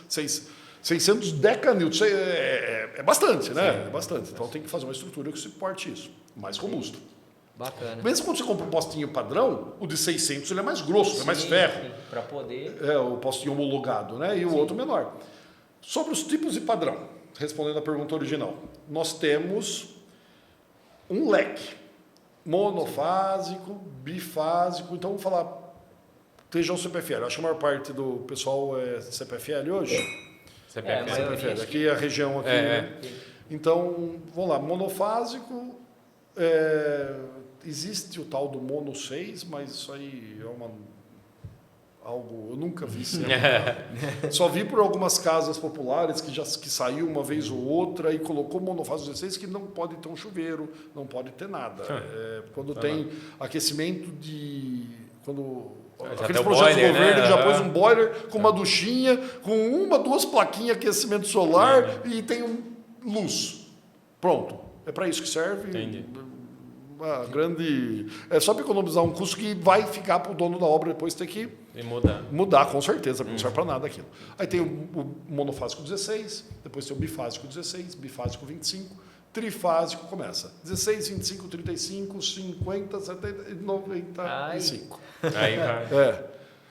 600 decanewton é bastante, né? Sim. É bastante. Então, tem que fazer uma estrutura que suporte isso, mais robusto. Bacana. Mesmo quando você compra um postinho padrão, o de 600 ele é mais grosso, é mais ferro. Para poder... O postinho homologado, né? E o outro menor. Sobre os tipos de padrão, respondendo à pergunta original, nós temos um leque monofásico, bifásico. Então, vamos falar região CPFL. Acho que a maior parte do pessoal é CPFL hoje. CPFL. Aqui é a região aqui. Né? Então, vamos lá. Monofásico, existe o tal do Mono 6, mas isso aí é algo... Eu nunca vi isso. Só vi por algumas casas populares que saiu uma vez ou outra e colocou monofásico 16 que não pode ter um chuveiro, não pode ter nada. Quando tem aquecimento de... Aqueles projetos do governo, ele já pôs um boiler com uma duchinha, com 2 plaquinhas de aquecimento solar e tem luz. Pronto. É para isso que serve. Entendi. É só para economizar um custo que vai ficar para o dono da obra depois ter que mudar, com certeza, porque não serve para nada aquilo. Aí tem o monofásico 16, depois tem o bifásico 16, bifásico 25, trifásico começa 16, 25, 35, 50, 70 e 95. Aí vai.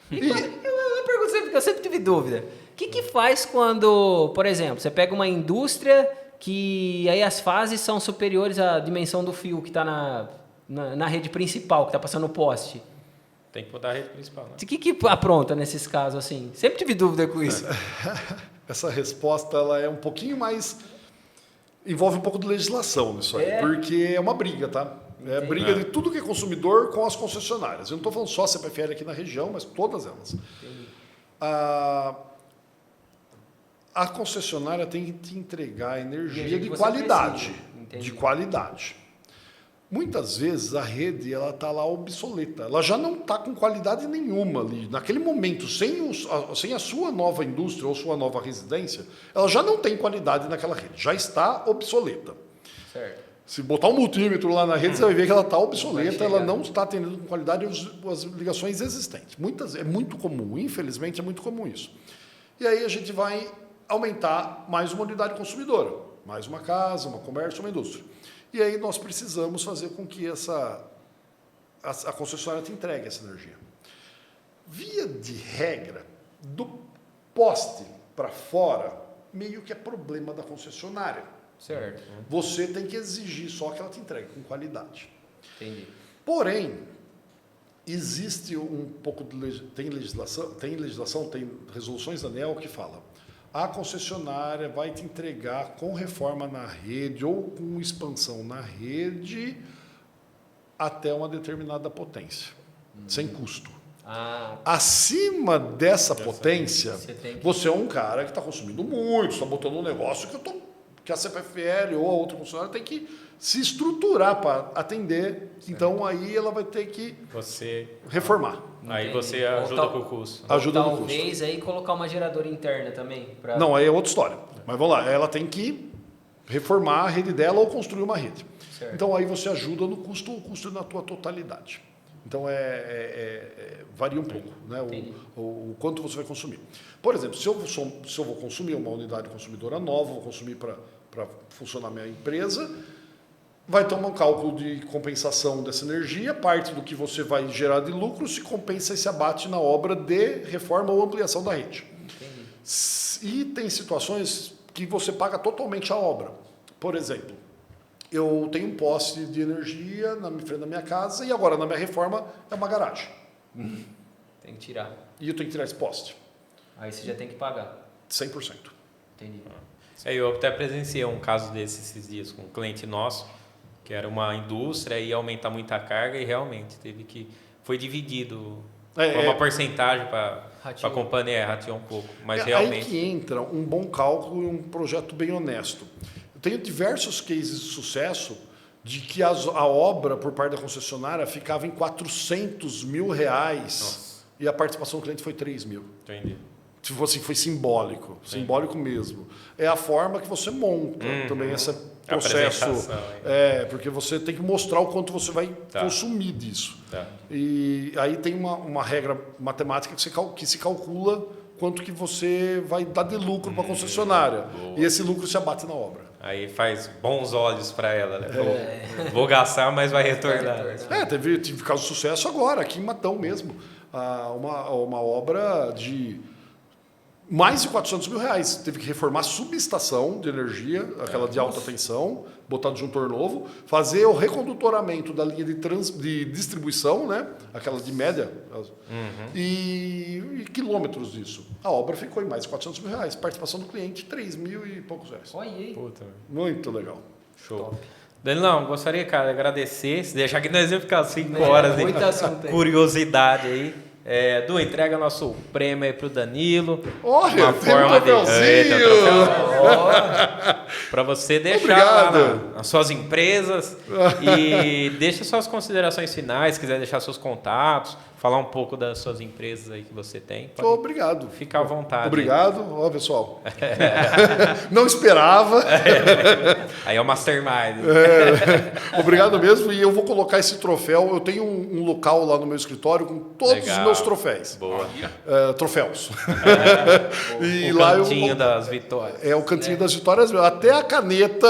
Uma pergunta que eu sempre tive dúvida. O que faz quando, por exemplo, você pega uma indústria que aí as fases são superiores à dimensão do fio que está na rede principal, que está passando o poste? Tem que botar a rede principal, né? O que apronta nesses casos assim? Sempre tive dúvida com isso. Essa resposta ela é um pouquinho mais... Envolve um pouco de legislação nisso aí, porque é uma briga, tá? É briga de tudo que é consumidor com as concessionárias. Eu não estou falando só a CPFL aqui na região, mas todas elas. A concessionária tem que te entregar energia de qualidade. De qualidade. Muitas vezes a rede está lá obsoleta. Ela já não está com qualidade nenhuma ali. Naquele momento, sem a sua nova indústria ou sua nova residência, ela já não tem qualidade naquela rede. Já está obsoleta. Certo. Se botar um multímetro lá na rede, você vai ver que ela está obsoleta, ela não está atendendo com qualidade as ligações existentes. É muito comum, infelizmente é muito comum isso. E aí a gente vai aumentar mais uma unidade consumidora. Mais uma casa, uma comércio, uma indústria. E aí nós precisamos fazer com que a concessionária te entregue essa energia. Via de regra, do poste para fora, meio que é problema da concessionária. Certo. Você tem que exigir só que ela te entregue com qualidade. Entendi. Porém, existe um pouco de tem legislação, tem resoluções da ANEEL que fala: a concessionária vai te entregar com reforma na rede ou com expansão na rede até uma determinada potência, sem custo. Acima dessa potência, você é um cara que está consumindo muito, está botando um negócio que a CPFL ou a outra concessionária tem que se estruturar para atender. Certo. Então, aí ela vai ter que reformar. Aí você ajuda com o custo. Ajuda no custo. Talvez aí colocar uma geradora interna também. Não, aí é outra história. Mas vamos lá, ela tem que reformar a rede dela ou construir uma rede. Certo. Então, aí você ajuda no custo, o custo na tua totalidade. Então, varia um pouco, né? O quanto você vai consumir. Por exemplo, se eu vou consumir uma unidade consumidora nova, vou consumir para funcionar minha empresa, vai ter um cálculo de compensação dessa energia, parte do que você vai gerar de lucro se compensa e se abate na obra de reforma ou ampliação da rede. E tem situações que você paga totalmente a obra. Por exemplo, eu tenho um poste de energia na frente da minha casa e agora na minha reforma é uma garagem. Tem que tirar. E eu tenho que tirar esse poste. Aí você já tem que pagar. 100%. Entendi. Eu até presenciei um caso esses dias com um cliente nosso, que era uma indústria e ia aumentar muito a carga e realmente foi dividido por uma porcentagem para a companhia, rateou um pouco, mas realmente... Aí que entra um bom cálculo e um projeto bem honesto. Eu tenho diversos cases de sucesso de que a obra por parte da concessionária ficava em R$400 mil e a participação do cliente foi 3 mil. Entendi. Tipo assim, foi simbólico, simbólico mesmo. É a forma que você monta também esse processo. Porque você tem que mostrar o quanto você vai consumir disso. E aí tem uma regra matemática que se calcula quanto que você vai dar de lucro para a concessionária. Boa. E esse lucro se abate na obra. Aí faz bons olhos para ela, né? Vou gastar, mas vai retornar. Teve caso de sucesso agora, aqui em Matão mesmo. Uma obra de mais de R$400 mil. Teve que reformar a subestação de energia, aquela de alta tensão, botar disjuntor novo, fazer o recondutoramento da linha de distribuição, né? Aquela de média, e quilômetros disso. A obra ficou em mais de R$400 mil. Participação do cliente, 3 mil e poucos reais. Olha aí. Puta, muito legal. Show. Top. Danilão, gostaria, cara, de agradecer. Se deixar aqui, nós vamos ficar 5 horas de curiosidade aí. Du, entrega nosso prêmio aí pro Danilo. Olha, uma forma tem um troféuzinho. Para você deixar lá nas suas empresas e deixa suas considerações finais, se quiser deixar seus contatos, falar um pouco das suas empresas aí que você tem. Obrigado. Fica à vontade. Obrigado. Ó, pessoal. Não esperava. Aí é o Mastermind. Obrigado mesmo. E eu vou colocar esse troféu. Eu tenho um local lá no meu escritório com todos os meus troféus. Boa. Troféus. E o lá cantinho das vitórias. O cantinho das vitórias. Até a caneta.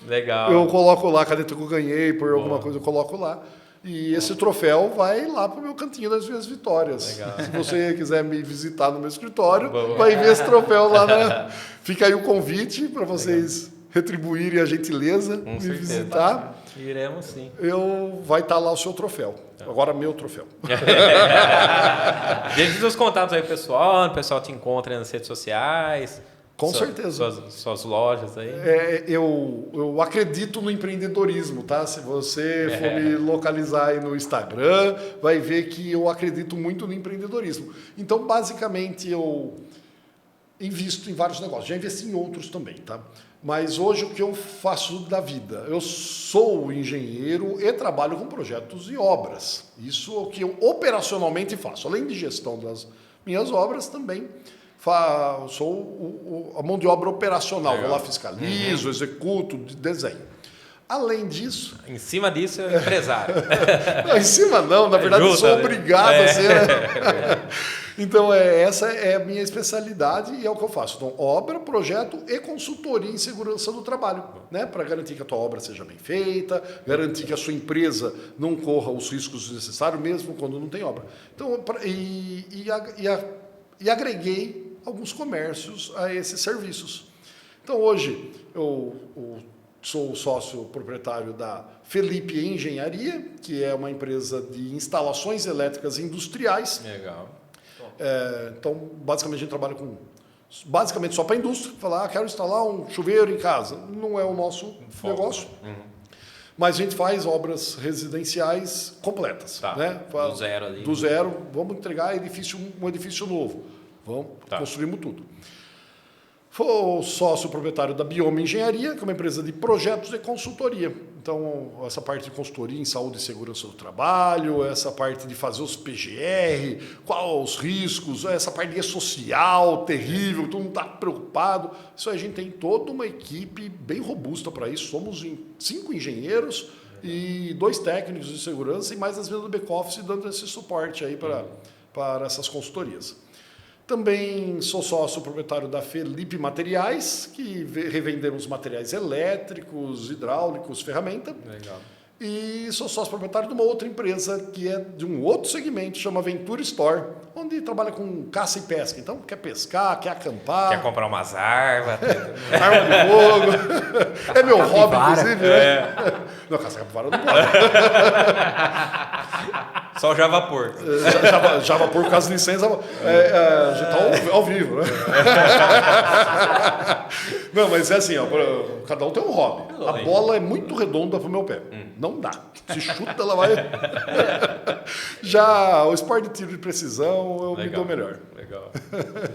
Legal. Eu coloco lá, a caneta que eu ganhei por alguma coisa, eu coloco lá. E esse troféu vai lá para o meu cantinho das minhas vitórias. Legal. Se você quiser me visitar no meu escritório, vai ver esse troféu lá. Fica aí o convite para vocês retribuírem a gentileza, me visitar. Iremos sim. Vai estar lá o seu troféu. Agora meu troféu. Deixe os contatos aí, pessoal. O pessoal te encontra nas redes sociais. Com certeza. Suas lojas aí. Eu acredito no empreendedorismo, tá? Se você for me localizar aí no Instagram, vai ver que eu acredito muito no empreendedorismo. Então, basicamente, eu invisto em vários negócios. Já investi em outros também, tá? Mas hoje o que eu faço da vida? Eu sou engenheiro e trabalho com projetos e obras. Isso é o que eu operacionalmente faço. Além de gestão das minhas obras, também sou a mão de obra operacional. Vou lá, fiscalizo, executo, desenho. Além disso... Em cima disso, é empresário. Não, em cima não, na verdade eu sou obrigado a ser... Então, essa é a minha especialidade e é o que eu faço. Então, obra, projeto e consultoria em segurança do trabalho, né? Para garantir que a tua obra seja bem feita, garantir que a sua empresa não corra os riscos necessários, mesmo quando não tem obra. Então, e agreguei alguns comércios a esses serviços. Então, hoje, eu sou sócio proprietário da Felipe Engenharia, que é uma empresa de instalações elétricas industriais. Legal. Então, basicamente, a gente trabalha com... Basicamente, só para a indústria. Falar, quero instalar um chuveiro em casa. Não é o nosso negócio. Mas a gente faz obras residenciais completas. Né? Do zero ali. Do zero. Vamos entregar um edifício novo. Construímos tudo. Sou sócio proprietário da Bioma Engenharia, que é uma empresa de projetos e consultoria. Então, essa parte de consultoria em saúde e segurança do trabalho, essa parte de fazer os PGR, quais os riscos, essa parte social terrível, todo mundo está preocupado. Isso aí, a gente tem toda uma equipe bem robusta para isso. Somos 5 engenheiros e 2 técnicos de segurança e mais as vendas do back-office dando esse suporte aí para essas consultorias. Também sou sócio proprietário da Felipe Materiais, que revendemos materiais elétricos, hidráulicos, ferramenta. Legal. E sou sócio proprietário de uma outra empresa que é de um outro segmento, chama Ventura Store, onde trabalha com caça e pesca. Então, quer pescar, quer acampar. Quer comprar umas armas. Arma de fogo. É meu hobby, inclusive. Né? Não, caça capivara não pode. Só o Javapor. Javapor, por causa de licença, a gente tá ao vivo, né? Não, mas é assim, ó, cada um tem um hobby. A bola é muito redonda pro meu pé. Não dá. Se chuta, ela vai... Já o esporte de tiro de precisão, eu me dou melhor. Legal.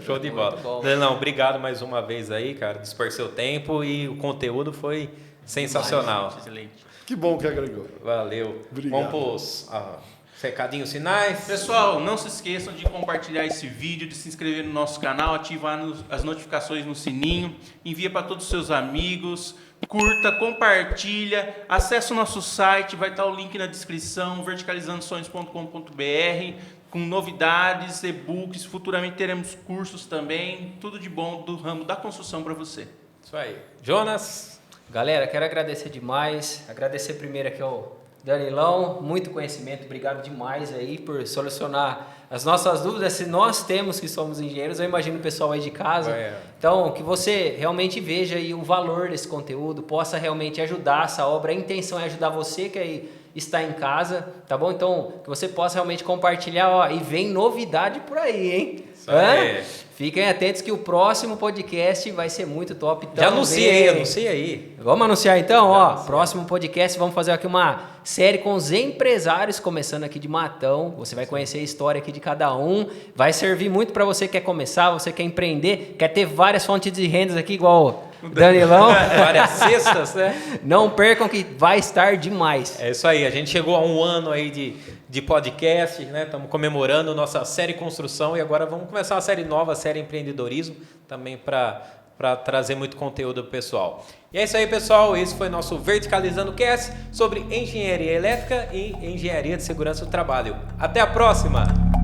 Show de bola. Danilão, obrigado mais uma vez aí, cara. Dispor seu tempo e o conteúdo foi sensacional. Excelente. Que bom que agregou. Valeu. Obrigado. Vamos pros recadinhos finais. Pessoal, não se esqueçam de compartilhar esse vídeo, de se inscrever no nosso canal, ativar as notificações no sininho, envia para todos os seus amigos, curta, compartilha, acesse o nosso site, vai estar o link na descrição, verticalizandosonhos.com.br, com novidades, e-books, futuramente teremos cursos também, tudo de bom do ramo da construção para você. Isso aí. Jonas? Galera, quero agradecer demais. Agradecer primeiro aqui ao Danilão, muito conhecimento, obrigado demais aí por solucionar as nossas dúvidas. Se nós temos que somos engenheiros, eu imagino o pessoal aí de casa. Então, que você realmente veja aí o valor desse conteúdo, possa realmente ajudar essa obra. A intenção é ajudar você que aí está em casa, tá bom? Então, que você possa realmente compartilhar, ó, e vem novidade por aí, hein? Isso aí. Fiquem atentos que o próximo podcast vai ser muito top. Então, Já anuncia aí. Vamos anunciar então, próximo podcast, vamos fazer aqui uma série com os empresários, começando aqui de Matão. Você vai conhecer a história aqui de cada um, vai servir muito para você que quer começar, você quer empreender, quer ter várias fontes de rendas aqui, igual o Danilão. Várias cestas, né? Não percam que vai estar demais. É isso aí, a gente chegou a um ano aí de podcast, né? Estamos comemorando nossa série Construção e agora vamos começar uma série nova, a série Empreendedorismo, também para trazer muito conteúdo pro pessoal. E é isso aí, pessoal. Esse foi nosso Verticalizando Cast sobre engenharia elétrica e engenharia de segurança do trabalho. Até a próxima!